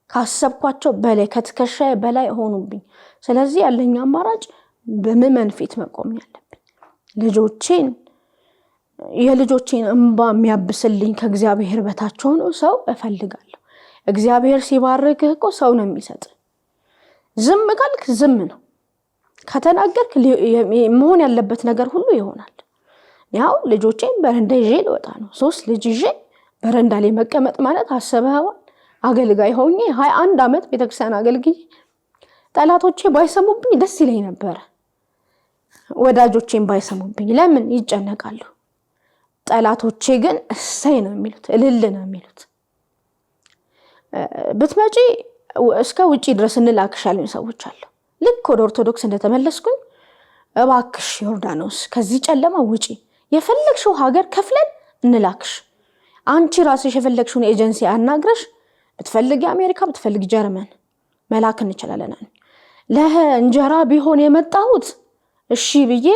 ካሰብኳቸው በላይ ከትከሻዬ በላይ ሆኑብኝ። ስለዚህ ያለኝ አማራጭ በምዕመን ፊት መቆም ያለብኝ የልጆቼን እንባ የሚያብስልኝ ከእግዚአብሔር በታች ሆኖ ሰው እፈልጋለሁ። እግዚአብሔር ሲባርክህ እኮ ሰው ነው የሚሰጥ። ዝም ካልክ ዝም ነው፣ ከተናገርክ መሆን ያለበት ነገር ሁሉ ይሆናል። ያው ልጆቼን በረንዳ ይዤ ልወጣ ነው። 3 ልጅ ይዤ በረንዳ ላይ መቀመጥ ማለት አሰበዋል። አገልጋይ ሆኜ 21 ዓመት ቤተክርስቲያን አገልግዬ ጠላቶቼ ባይሰሙብኝ ደስ ይለኝ ነበር። ወዳጆቼን ባይሰሙብኝ ለምን ይጨነቃሉ? ጠላቶቼ ግን እሰይ ነው የሚሉት፣ እልል ነው የሚሉት። ብትመጪ እስከ ውጪ ድረስ እንላክሻለን ሰዎች አሉ። ልክ ወደ ኦርቶዶክስ እንደተመለስኩኝ እባክሽ ዮርዳኖስ ከዚህ ጨለማ ውጪ፣ የፈለግሽው ሀገር ከፍለን እንላክሽ፣ አንቺ ራስሽ የፈለግሽውን ኤጀንሲ አናግረሽ ብትፈልጊ አሜሪካ ብትፈልጊ ጀርመን መላክ እንችላለን። ለእንጀራ ቢሆን የመጣሁት እሺ ብዬ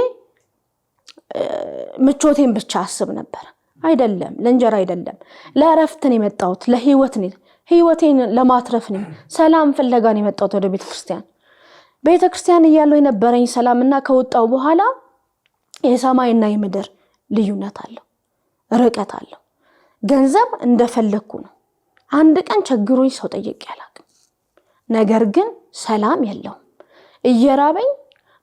ምቾቴን ብቻ አስብ ነበር። አይደለም፣ ለእንጀራ አይደለም፣ ለእረፍትን የመጣሁት ለህይወትን፣ ህይወቴን ለማትረፍ ነው። ሰላም ፍለጋን የመጣሁት ወደ ቤተክርስቲያን። ቤተክርስቲያን እያለሁ የነበረኝ ሰላምና ከወጣው በኋላ የሰማይና የምድር ልዩነት አለው፣ ርቀት አለው። ገንዘብ እንደፈለኩ ነው። አንድ ቀን ቸግሮኝ ሰው ጠይቄ አላውቅም። ነገር ግን ሰላም የለውም። እየራበኝ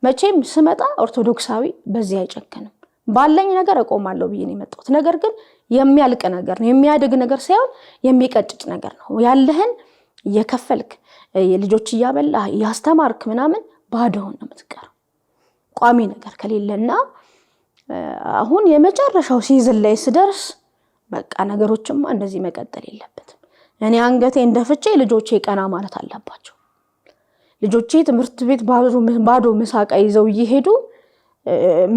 መቼም ስመጣ ኦርቶዶክሳዊ በዚህ አይጨክንም። ባለኝ ነገር እቆማለሁ ብዬ ነው የመጣሁት። ነገር ግን የሚያልቅ ነገር ነው፣ የሚያድግ ነገር ሳይሆን የሚቀጭጭ ነገር ነው። ያለህን እየከፈልክ የልጆች እያበላህ እያስተማርክ ምናምን ባዶውን ነው የምትቀረው ቋሚ ነገር ከሌለና አሁን የመጨረሻው ሲዝን ላይ ስደርስ በቃ ነገሮችማ እንደዚህ መቀጠል የለበትም። እኔ አንገቴ እንደፍቼ ልጆቼ ቀና ማለት አለባቸው። ልጆቼ ትምህርት ቤት ባዶ ምሳቃ ይዘው እየሄዱ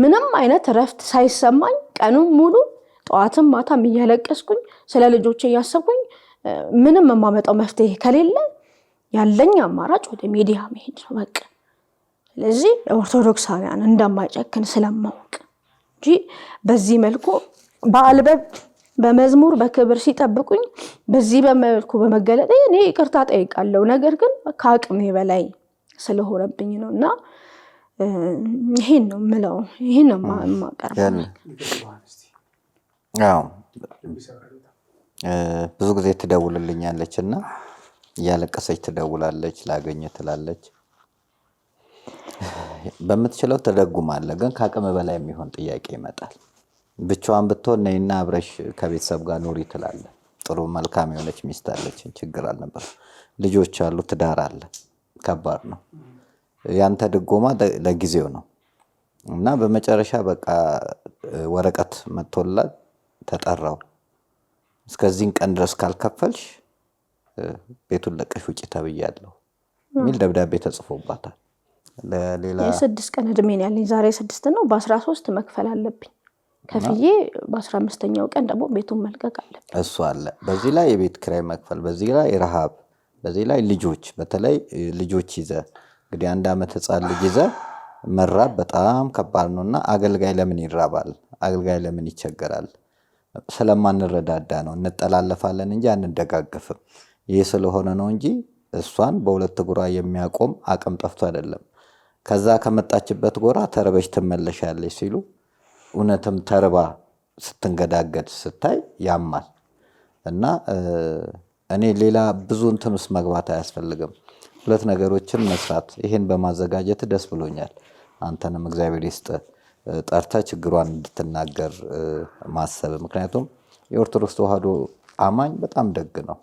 ምንም አይነት ረፍት ሳይሰማኝ ቀኑን ሙሉ ጠዋትም ማታም እያለቀስኩኝ ስለ ልጆቼ እያሰብኩኝ ምንም የማመጣው መፍትሄ ከሌለ ያለኝ አማራጭ ወደ ሚዲያ መሄድ ነው በቃ። ስለዚህ ኦርቶዶክሳውያን እንደማይጨክን ስለማውቅ እንጂ በዚህ መልኩ በአልበብ በመዝሙር በክብር ሲጠብቁኝ በዚህ በመልኩ በመገለጥ እኔ ይቅርታ ጠይቃለሁ። ነገር ግን ከአቅሜ በላይ ስለሆነብኝ ነውና ይሄን ነው የምለው፣ ይሄን ነው የማቀርበው። አዎ ብዙ ጊዜ ትደውልልኛለች እና እያለቀሰች ትደውላለች፣ ላገኘ ትላለች። በምትችለው ተደጉማለ፣ ግን ከአቅም በላይ የሚሆን ጥያቄ ይመጣል። ብቻዋን ብትሆን ነይና አብረሽ ከቤተሰብ ጋር ኑሪ ትላለ። ጥሩ መልካም የሆነች ሚስት አለች፣ ችግር አልነበር። ልጆች አሉ፣ ትዳር አለ። ከባድ ነው። ያንተ ድጎማ ለጊዜው ነው እና በመጨረሻ በቃ ወረቀት መጥቶላት ተጠራው። እስከዚህን ቀን ድረስ ካልከፈልሽ ቤቱን ለቀሽ ውጪ ተብያለሁ የሚል ደብዳቤ ተጽፎባታል። ለሌላ የ6 ቀን እድሜ ነው ያለኝ። ዛሬ 6 ነው፣ በ13 መክፈል አለብኝ። ከፍዬ በ15ኛው ቀን ደግሞ ቤቱን መልቀቅ አለብኝ። እሱ አለ። በዚህ ላይ የቤት ኪራይ መክፈል፣ በዚህ ላይ ረሃብ፣ በዚህ ላይ ልጆች፣ በተለይ ልጆች ይዘ እንግዲህ 1 ዓመት ህፃን ልጅ ይዘ መራብ በጣም ከባድ ነውና አገልጋይ ለምን ይራባል? አገልጋይ ለምን ይቸገራል? ስለማንረዳዳ ነው። እንጠላለፋለን እንጂ አንደጋገፍም። ይህ ስለሆነ ነው እንጂ እሷን በሁለት እግሯ የሚያቆም አቅም ጠፍቶ አይደለም። ከዛ ከመጣችበት ጎራ ተርበሽ ትመለሻለች ሲሉ እውነትም ተርባ ስትንገዳገድ ስታይ ያማል። እና እኔ ሌላ ብዙ እንትን ውስጥ መግባት አያስፈልግም። 2 ነገሮችን መስራት፣ ይሄን በማዘጋጀት ደስ ብሎኛል። አንተንም እግዚአብሔር ይስጥ ጠርተ ችግሯን እንድትናገር ማሰብ። ምክንያቱም የኦርቶዶክስ ተዋህዶ አማኝ በጣም ደግ ነው።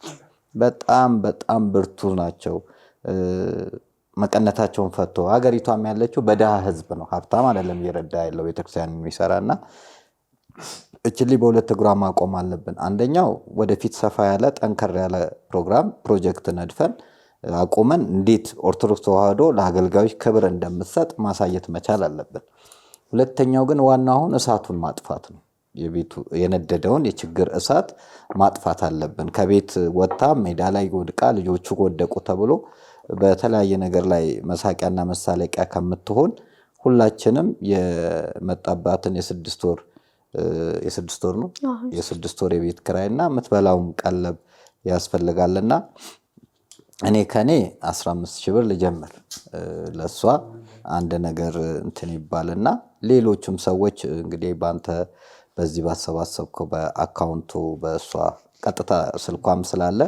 በጣም በጣም ብርቱ ናቸው። መቀነታቸውን ፈቶ ሀገሪቷም ያለችው በደሃ ህዝብ ነው። ሀብታም አይደለም እየረዳ ያለው ቤተክርስቲያን የሚሰራና እችሊ በሁለት እግሯ ማቆም አለብን። አንደኛው ወደፊት ሰፋ ያለ ጠንከር ያለ ፕሮጀክት ነድፈን አቆመን እንዴት ኦርቶዶክስ ተዋህዶ ለአገልጋዮች ክብር እንደምትሰጥ ማሳየት መቻል አለብን። ሁለተኛው ግን ዋናውን እሳቱን ማጥፋት ነው። የቤቱ የነደደውን የችግር እሳት ማጥፋት አለብን። ከቤት ወጣ ሜዳ ላይ ወድቃ ልጆቹ ወደቁ ተብሎ በተለያየ ነገር ላይ መሳቂያና መሳለቂያ ከምትሆን ሁላችንም የመጣባትን የ6 ወር ነው የ6 ወር የቤት ኪራይና የምትበላውን ቀለብ ያስፈልጋልና እኔ ከኔ 15,000 ብር ልጀምር ለሷ አንድ ነገር እንትን ይባልና ሌሎችም ሰዎች እንግዲህ ባንተ በዚህ ባሰባሰብከው በአካውንቱ በሷ ቀጥታ ስልኳም ስላለ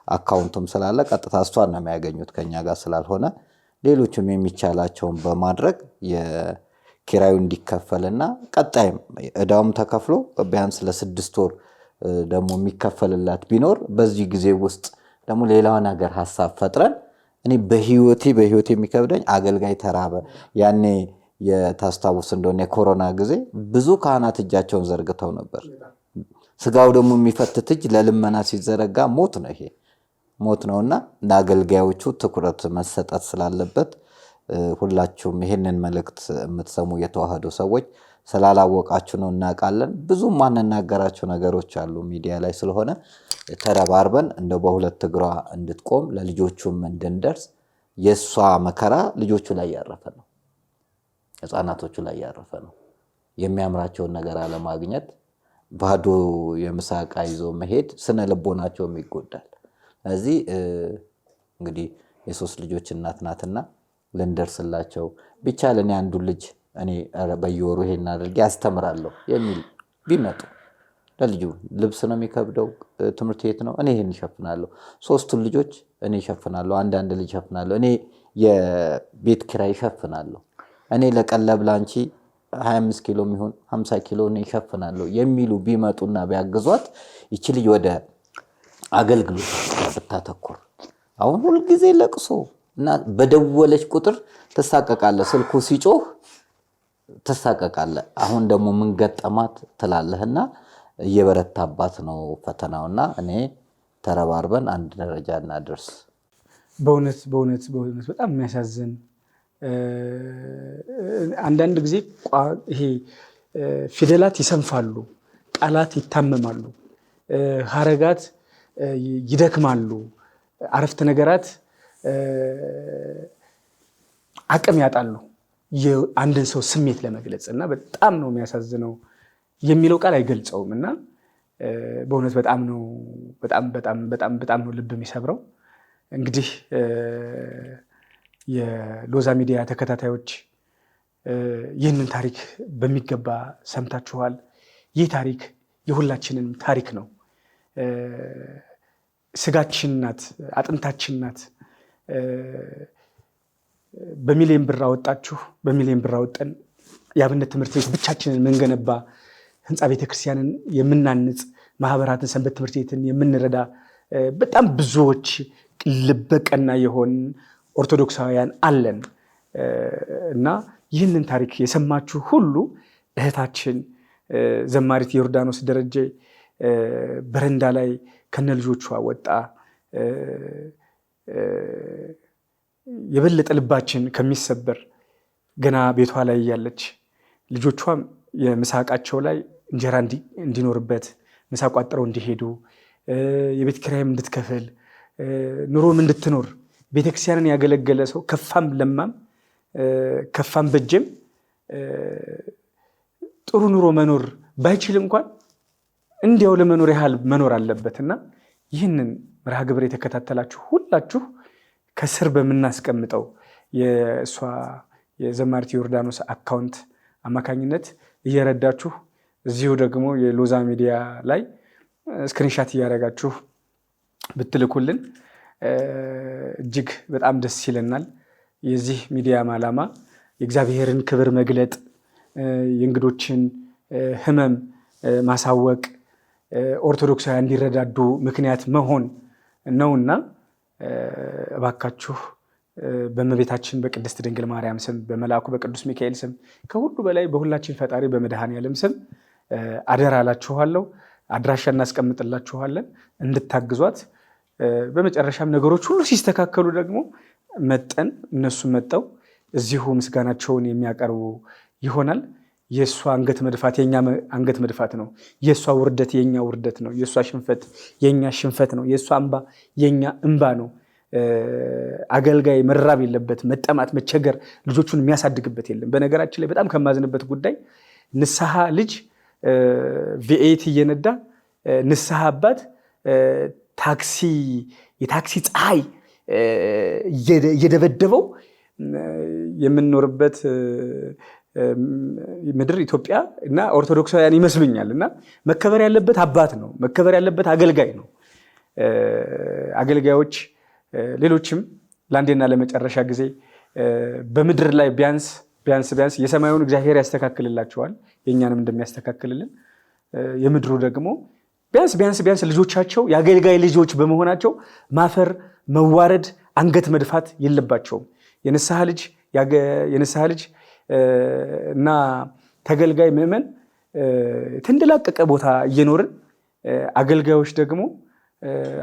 አካውንቱም ስላለ ቀጥታ እሷን ነው የሚያገኙት ከኛ ጋር ስላልሆነ ሌሎችም የሚቻላቸውን በማድረግ የኪራዩ እንዲከፈልና ቀጣይም እዳውም ተከፍሎ ቢያንስ ለ6 ወር ደግሞ የሚከፈልላት ቢኖር በዚህ ጊዜ ውስጥ ደግሞ ሌላው ነገር ሐሳብ ፈጥረን እኔ በህይወቴ የሚከብደኝ አገልጋይ ተራበ። ያኔ የታስታውስ እንደሆነ የኮሮና ጊዜ ብዙ ካህናት እጃቸውን ዘርግተው ነበር። ስጋው ደግሞ የሚፈትት እጅ ለልመና ሲዘረጋ ሞት ነው። ይሄ ሞት ነውና ለአገልጋዮቹ ትኩረት መሰጠት ስላለበት ሁላችሁም ይሄንን መልእክት የምትሰሙ የተዋህዶ ሰዎች ስላላወቃችሁ ነው እናውቃለን። ብዙ ማንናገራቸው ነገሮች አሉ ሚዲያ ላይ ስለሆነ ተረባርበን እንደ በሁለት እግሯ እንድትቆም ለልጆቹም እንድንደርስ የሷ መከራ ልጆቹ ላይ ያረፈ ነው፣ ህፃናቶቹ ላይ ያረፈ ነው። የሚያምራቸውን ነገር አለማግኘት፣ ባዶ የምሳቃ ይዞ መሄድ ስነ ልቦናቸውም ይጎዳል። ስለዚህ እንግዲህ የ3 ልጆች እናት ናትና ልንደርስላቸው ቢቻል እኔ አንዱ ልጅ እኔ በየወሩ ይሄን አድርጌ አስተምራለሁ የሚል ቢመጡ ለልጁ ልብስ ነው የሚከብደው ትምህርት ቤት ነው እኔ ይሄን እሸፍናለሁ 3ቱን ልጆች እኔ እሸፍናለሁ አንዳንድ ልጅ እሸፍናለሁ እኔ የቤት ኪራይ እሸፍናለሁ እኔ ለቀለብ ላንቺ 25 ኪሎ የሚሆን 50 ኪሎ እኔ እሸፍናለሁ የሚሉ ቢመጡና ቢያግዟት ይቺ ልጅ ወደ አገልግሎት ብታተኩር አሁን ሁሉ ጊዜ ለቅሶ እና በደወለች ቁጥር ተሳቀቃለ ስልኩ ሲጮህ ተሳቀቃለ አሁን ደግሞ ምን ገጠማት ትላለህና እየበረታባት ነው ፈተናውና እኔ ተረባርበን አንድ ደረጃ እናድርስ በእውነት በጣም የሚያሳዝን አንዳንድ ጊዜ ይሄ ፊደላት ይሰንፋሉ ቃላት ይታመማሉ ሐረጋት ይደክማሉ አረፍተ ነገራት አቅም ያጣሉ የአንድን ሰው ስሜት ለመግለጽ እና በጣም ነው የሚያሳዝነው የሚለው ቃል አይገልጸውም እና በእውነት በጣም ነው ልብ የሚሰብረው እንግዲህ የሎዛ ሚዲያ ተከታታዮች ይህንን ታሪክ በሚገባ ሰምታችኋል ይህ ታሪክ የሁላችንም ታሪክ ነው ስጋችን ናት አጥንታችን ናት በሚሊዮን ብር አወጣችሁ በሚሊዮን ብር አወጣን የአብነት ትምህርት ቤት ብቻችንን መንገነባ ህንፃ ቤተክርስቲያንን የምናንጽ ማህበራትን ሰንበት ትምህርት ቤትን የምንረዳ በጣም ብዙዎች ልበቀና የሆን ኦርቶዶክሳውያን አለን እና ይህንን ታሪክ የሰማችሁ ሁሉ እህታችን ዘማሪት ዮርዳኖስ ደረጀ በረንዳ ላይ ከነልጆቿ ወጣ የበለጠ ልባችን ከሚሰበር ገና ቤቷ ላይ ያለች ልጆቿም የምሳቃቸው ላይ እንጀራ እንዲኖርበት ምሳ ቋጥረው እንዲሄዱ የቤት ኪራይም እንድትከፍል ኑሮም እንድትኖር ቤተክርስቲያንን ያገለገለ ሰው ከፋም ለማም ከፋም በጀም ጥሩ ኑሮ መኖር ባይችል እንኳን እንዲያው ለመኖር ያህል መኖር አለበትና ይህንን መርሃ ግብር የተከታተላችሁ ሁላችሁ ከስር በመናስቀምጠው የሷ የዘማሪት ዮርዳኖስ አካውንት አማካኝነት እየረዳችሁ እዚሁ ደግሞ የሎዛ ሚዲያ ላይ ስክሪንሻት እያደረጋችሁ ብትልኩልን እጅግ በጣም ደስ ይለናል የዚህ ሚዲያ ዓላማ የእግዚአብሔርን ክብር መግለጥ የእንግዶችን ህመም ማሳወቅ ኦርቶዶክሳውያን እንዲረዳዱ ምክንያት መሆን ነውና እባካችሁ በእመቤታችን በቅድስት ድንግል ማርያም ስም በመልአኩ በቅዱስ ሚካኤል ስም ከሁሉ በላይ በሁላችን ፈጣሪ በመድኃኔዓለም ስም አደራ እላችኋለሁ አድራሻ እናስቀምጥላችኋለን እንድታግዟት በመጨረሻም ነገሮች ሁሉ ሲስተካከሉ ደግሞ መጠን እነሱ መጣው እዚሁ ምስጋናቸውን የሚያቀርቡ ይሆናል የሷ አንገት መድፋት የኛ አንገት መድፋት ነው የሷ ውርደት የኛ ውርደት ነው የሷ ሽንፈት የኛ ሽንፈት ነው የሷ እንባ የኛ እንባ ነው አገልጋይ መራብ የለበት መጠማት መቸገር ልጆቹን የሚያሳድግበት የለም በነገራችን ላይ በጣም ከማዝንበት ጉዳይ ንስሐ ልጅ ቪኤት እየነዳ ንስሐ አባት የታክሲ ፀሐይ እየደበደበው የምንኖርበት ምድር ኢትዮጵያ እና ኦርቶዶክሳውያን ይመስሉኛል እና መከበር ያለበት አባት ነው መከበር ያለበት አገልጋይ ነው አገልጋዮች ሌሎችም ለአንዴና ለመጨረሻ ጊዜ በምድር ላይ ቢያንስ የሰማዩን እግዚአብሔር ያስተካክልላቸዋል የኛንም እንደሚያስተካክልልን የምድሩ ደግሞ ቢያንስ ልጆቻቸው የአገልጋይ ልጆች በመሆናቸው ማፈር መዋረድ አንገት መድፋት የለባቸውም የንስሐ ልጅ እና ተገልጋይ ምእመን ተንደላቀቀ ቦታ እየኖርን አገልጋዮች ደግሞ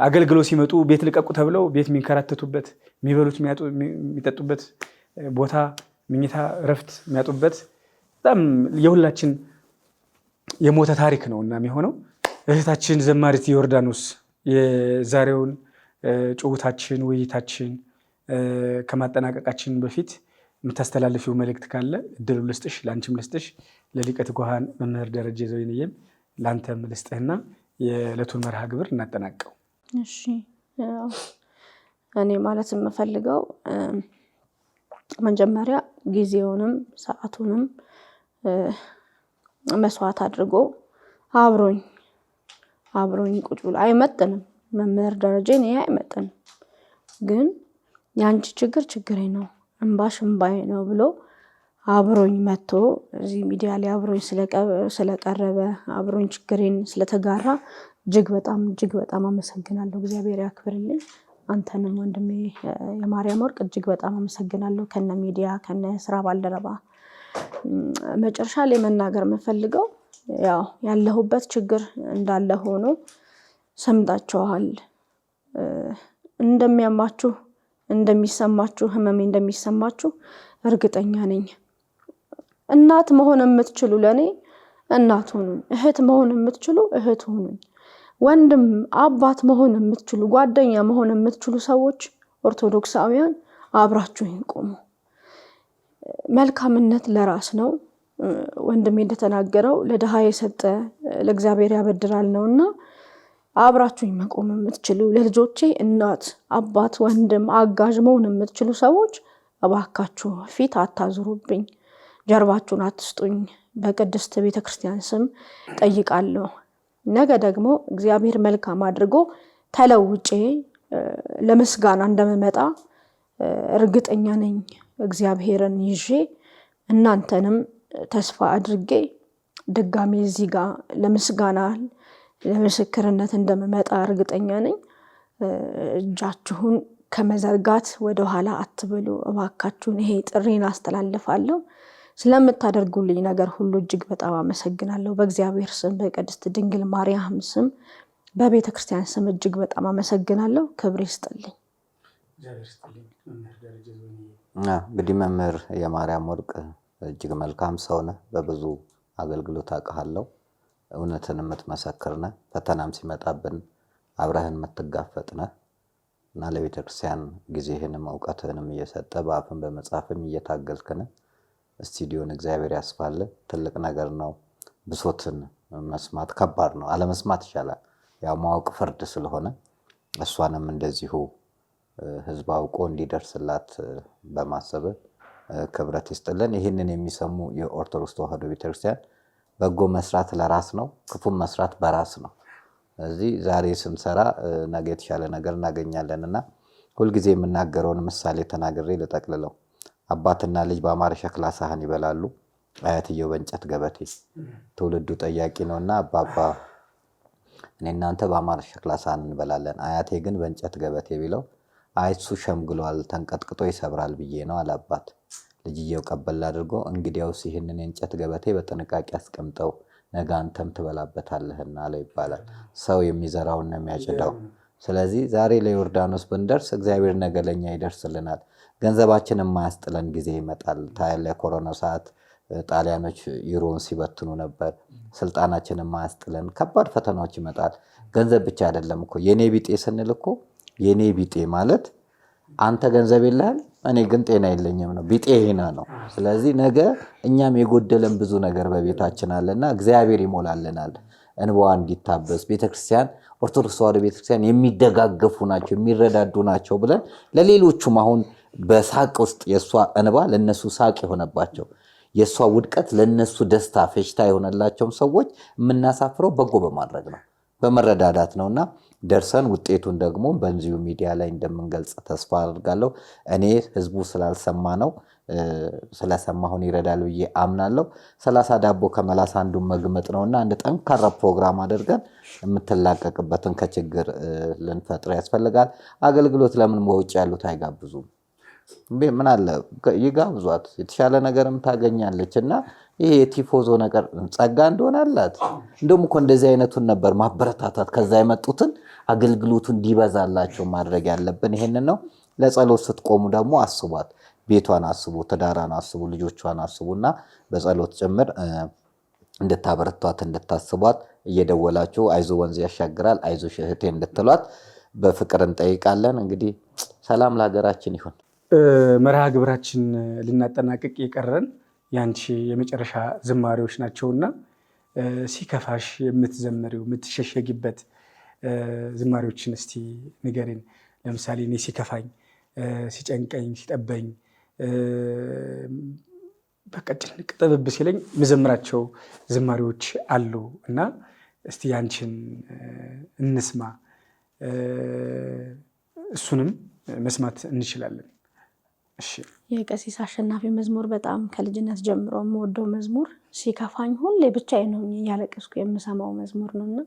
አገልግለው ሲመጡ ቤት ልቀቁ ተብለው ቤት የሚንከራተቱበት የሚበሉት የሚጠጡበት ቦታ ምኝታ ረፍት የሚያጡበት በጣም የሁላችን የሞተ ታሪክ ነው እና የሚሆነው እህታችን ዘማሪት ዮርዳኖስ የዛሬውን ጭውታችን ውይይታችን ከማጠናቀቃችን በፊት የምታስተላልፊው መልእክት ካለ እድሉ ልስጥሽ ለአንቺም ልስጥሽ ለሊቀ ትጉሃን መምህር ደረጀ ዘወይንዬም ለአንተም ልስጥህና የዕለቱን መርሃ ግብር እናጠናቀው እሺ እኔ ማለት የምፈልገው መጀመሪያ ጊዜውንም ሰዓቱንም መስዋዕት አድርጎ አብሮኝ ቁጭ ብሎ አይመጥንም። መምህር ደረጀ እኔ አይመጥንም፣ ግን ያንቺ ችግር ችግሬ ነው፣ እንባሽ እንባዬ ነው ብሎ አብሮኝ መጥቶ እዚህ ሚዲያ ላይ አብሮኝ ስለቀረበ አብሮኝ ችግሬን ስለተጋራ እጅግ በጣም አመሰግናለሁ። እግዚአብሔር ያክብርልኝ። አንተንም ወንድሜ የማርያም ወርቅ እጅግ በጣም አመሰግናለሁ። ከነ ሚዲያ ከነ ስራ ባልደረባ መጨረሻ ላይ መናገር የምፈልገው ያው ያለሁበት ችግር እንዳለ ሆኖ ሰምታችኋል። እንደሚያማችሁ እንደሚሰማችሁ ህመሜ እንደሚሰማችሁ እርግጠኛ ነኝ። እናት መሆን የምትችሉ ለኔ እናት ሁኑኝ፣ እህት መሆን የምትችሉ እህት ሁኑኝ፣ ወንድም አባት መሆን የምትችሉ ጓደኛ መሆን የምትችሉ ሰዎች ኦርቶዶክሳውያን አብራችሁኝ ቆሙ። መልካምነት ለራስ ነው። ወንድሜ እንደተናገረው ለድሃ የሰጠ ለእግዚአብሔር ያበድራል ነውና አብራችሁኝ መቆም የምትችሉ ለልጆቼ እናት አባት ወንድም አጋዥ መሆን የምትችሉ ሰዎች እባካችሁ ፊት አታዙሩብኝ፣ ጀርባችሁን አትስጡኝ። በቅድስት ቤተክርስቲያን ስም ጠይቃለሁ። ነገ ደግሞ እግዚአብሔር መልካም አድርጎ ተለውጬ ለምስጋና እንደምመጣ እርግጠኛ ነኝ። እግዚአብሔርን ይዤ እናንተንም ተስፋ አድርጌ ድጋሚ እዚህ ጋር ለምስጋና ለምስክርነት እንደምመጣ እርግጠኛ ነኝ። እጃችሁን ከመዘርጋት ወደ ኋላ አትበሉ እባካችሁን። ይሄ ጥሪን አስተላልፋለሁ። ስለምታደርጉልኝ ነገር ሁሉ እጅግ በጣም አመሰግናለሁ። በእግዚአብሔር ስም በቅድስት ድንግል ማርያም ስም በቤተ ክርስቲያን ስም እጅግ በጣም አመሰግናለሁ። ክብር ይስጥልኝ። እንግዲህ መምህር የማርያም ወርቅ እጅግ መልካም ሰው ነህ። በብዙ አገልግሎት አውቃለሁ። እውነትን የምትመሰክር ነህ። ፈተናም ሲመጣብን አብረህን የምትጋፈጥ ነህ እና ለቤተ ክርስቲያን ጊዜህንም እውቀትህንም እየሰጠ በአፍን በመጻፍም እየታገልክ ነህ። ስቱዲዮን እግዚአብሔር ያስፋልህ። ትልቅ ነገር ነው። ብሶትን መስማት ከባድ ነው። አለመስማት ይሻላል። ያው ማወቅ ፍርድ ስለሆነ እሷንም እንደዚሁ ህዝብ አውቆ እንዲደርስላት በማሰብ ክብረት ይስጥልን። ይህንን የሚሰሙ የኦርቶዶክስ ተዋሕዶ ቤተክርስቲያን በጎ መስራት ለራስ ነው፣ ክፉም መስራት በራስ ነው። ስለዚህ ዛሬ ስንሰራ ነገ የተሻለ ነገር እናገኛለንና ሁልጊዜ የምናገረውን ምሳሌ ተናግሬ ልጠቅልለው። አባትና ልጅ በአማረ ሸክላ ሳህን ይበላሉ፣ አያትየው በእንጨት ገበቴ። ትውልዱ ጠያቂ ነውና አባባ እኔ እናንተ በአማረ ሸክላ ሳህን እንበላለን፣ አያቴ ግን በእንጨት ገበቴ ቢለው አይሱ ሸምግሏል ተንቀጥቅጦ ይሰብራል ብዬ ነው አላባት። ልጅየው ቀበል አድርጎ እንግዲያውስ ይህንን የእንጨት ገበቴ በጥንቃቄ አስቀምጠው ነገ አንተም ትበላበታለህና አለው ይባላል። ሰው የሚዘራውን ነው የሚያጭደው። ስለዚህ ዛሬ ለዮርዳኖስ ብንደርስ እግዚአብሔር ነገ ለኛ ይደርስልናል። ገንዘባችን የማያስጥለን ጊዜ ይመጣል። ታያለ ኮሮና ሰዓት ጣሊያኖች ዩሮን ሲበትኑ ነበር። ስልጣናችን የማያስጥለን ከባድ ፈተናዎች ይመጣል። ገንዘብ ብቻ አይደለም እኮ የኔ ቢጤ ስንል እኮ የኔ ቢጤ ማለት አንተ ገንዘብ የለህም እኔ ግን ጤና የለኝም ነው። ቢጤ ሄና ነው። ስለዚህ ነገ እኛም የጎደለን ብዙ ነገር በቤታችን አለና እግዚአብሔር ይሞላልናል። እንባዋ እንዲታበስ ቤተክርስቲያን ኦርቶዶክስ ተዋሕዶ ቤተክርስቲያን የሚደጋገፉ ናቸው የሚረዳዱ ናቸው ብለን ለሌሎቹም አሁን በሳቅ ውስጥ የሷ እንባ ለነሱ ሳቅ የሆነባቸው የሷ ውድቀት ለነሱ ደስታ ፈሽታ የሆነላቸውም ሰዎች የምናሳፍረው በጎ በማድረግ ነው፣ በመረዳዳት ነውና ደርሰን ውጤቱን ደግሞ በዚሁ ሚዲያ ላይ እንደምንገልጽ ተስፋ አድርጋለሁ። እኔ ህዝቡ ስላልሰማ ነው፣ ስለሰማሁን ይረዳል ብዬ አምናለሁ። 30 ዳቦ ከመላስ አንዱን መግመጥ ነውና አንድ ጠንካራ ፕሮግራም አድርገን የምትላቀቅበትን ከችግር ልንፈጥር ያስፈልጋል። አገልግሎት ለምን በውጭ ያሉት አይጋብዙም? ምን አለ ይጋብዟት፣ የተሻለ ነገርም ታገኛለች። እና ይሄ የቲፎዞ ነገር ጸጋ እንደሆነ አላት። እንደውም እኮ እንደዚህ አይነቱን ነበር ማበረታታት፣ ከዛ የመጡትን አገልግሎቱ እንዲበዛላቸው ማድረግ ያለብን ይሄንን ነው። ለጸሎት ስትቆሙ ደግሞ አስቧት፣ ቤቷን አስቡ፣ ትዳራን አስቡ፣ ልጆቿን አስቡና በጸሎት ጭምር እንድታበረቷት እንድታስቧት እየደወላችሁ አይዞ ወንዝ ያሻግራል አይዞሽ እህቴ እንድትሏት በፍቅር እንጠይቃለን። እንግዲህ ሰላም ለሀገራችን ይሁን። መርሃ ግብራችን ልናጠናቅቅ የቀረን ያንቺ የመጨረሻ ዝማሬዎች ናቸውና ሲከፋሽ የምትዘመሪው የምትሸሸጊበት ዝማሬዎችን እስቲ ንገሪን። ለምሳሌ እኔ ሲከፋኝ፣ ሲጨንቀኝ፣ ሲጠበኝ በቃ ጭንቅ ጥብብ ሲለኝ መዘምራቸው ዝማሬዎች አሉ እና እስቲ ያንቺን እንስማ፣ እሱንም መስማት እንችላለን። እሺ። የቀሲስ አሸናፊ መዝሙር በጣም ከልጅነት ጀምሮ የምወደው መዝሙር፣ ሲከፋኝ ሁሌ ብቻዬን ሆኜ እያለቀስኩ የምሰማው መዝሙር ነውና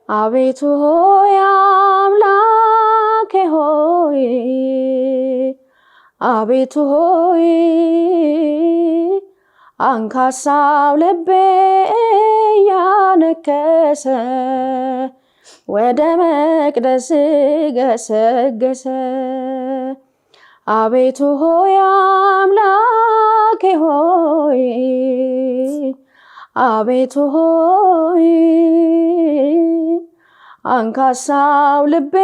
አቤቱ ሆይ አምላኬ ሆይ አቤቱ ሆይ አንካሳው ልቤ ያነከሰ ወደ መቅደስ ገሰገሰ። አቤቱ ሆይ አምላኬ ሆይ አቤቱ ሆይ አንካሳው ልቤ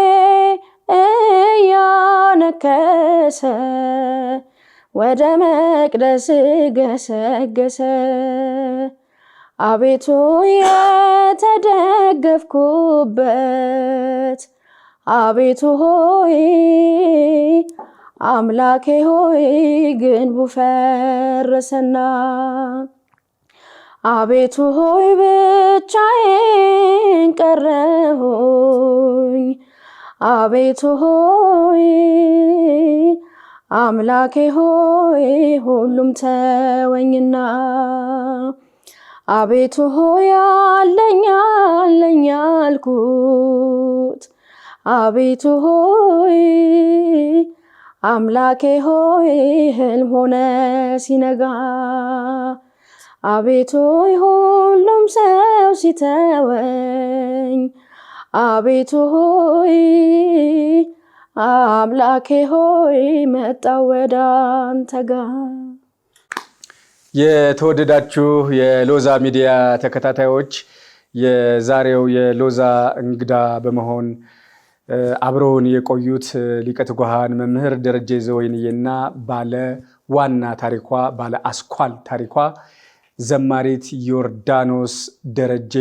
እያነከሰ ወደ መቅደስ ገሰገሰ። አቤቱ የተደገፍኩበት አቤቱ ሆይ አምላኬ ሆይ ግንቡ ፈረሰና አቤቱ ሆይ ብቻዬን ቀረሁኝ። አቤቱ ሆይ አምላኬ ሆይ ሁሉም ተወኝና አቤቱ ሆይ አለኝ አለኝ አልኩት። አቤቱ ሆይ አምላኬ ሆይ ህልም ሆነ ሲነጋ አቤቱ ሆይ ሁሉም ሰው ሲተወኝ አቤቱ ሆይ አምላኬ ሆይ መጣሁ ወደ አንተ ጋር። የተወደዳችሁ የሎዛ ሚዲያ ተከታታዮች የዛሬው የሎዛ እንግዳ በመሆን አብረውን የቆዩት ሊቀ ትጉሃን መምህር ደረጀ ዘወይንዬና ባለ ዋና ታሪኳ ባለ አስኳል ታሪኳ ዘማሪት ዮርዳኖስ ደረጀ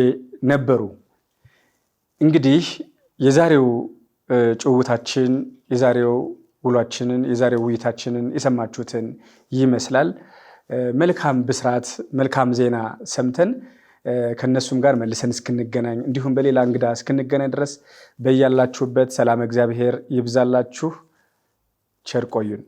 ነበሩ። እንግዲህ የዛሬው ጭውውታችን የዛሬው ውሏችንን የዛሬው ውይይታችንን የሰማችሁትን ይመስላል። መልካም ብስራት መልካም ዜና ሰምተን ከነሱም ጋር መልሰን እስክንገናኝ እንዲሁም በሌላ እንግዳ እስክንገናኝ ድረስ በያላችሁበት ሰላም እግዚአብሔር ይብዛላችሁ። ቸር ቆዩን።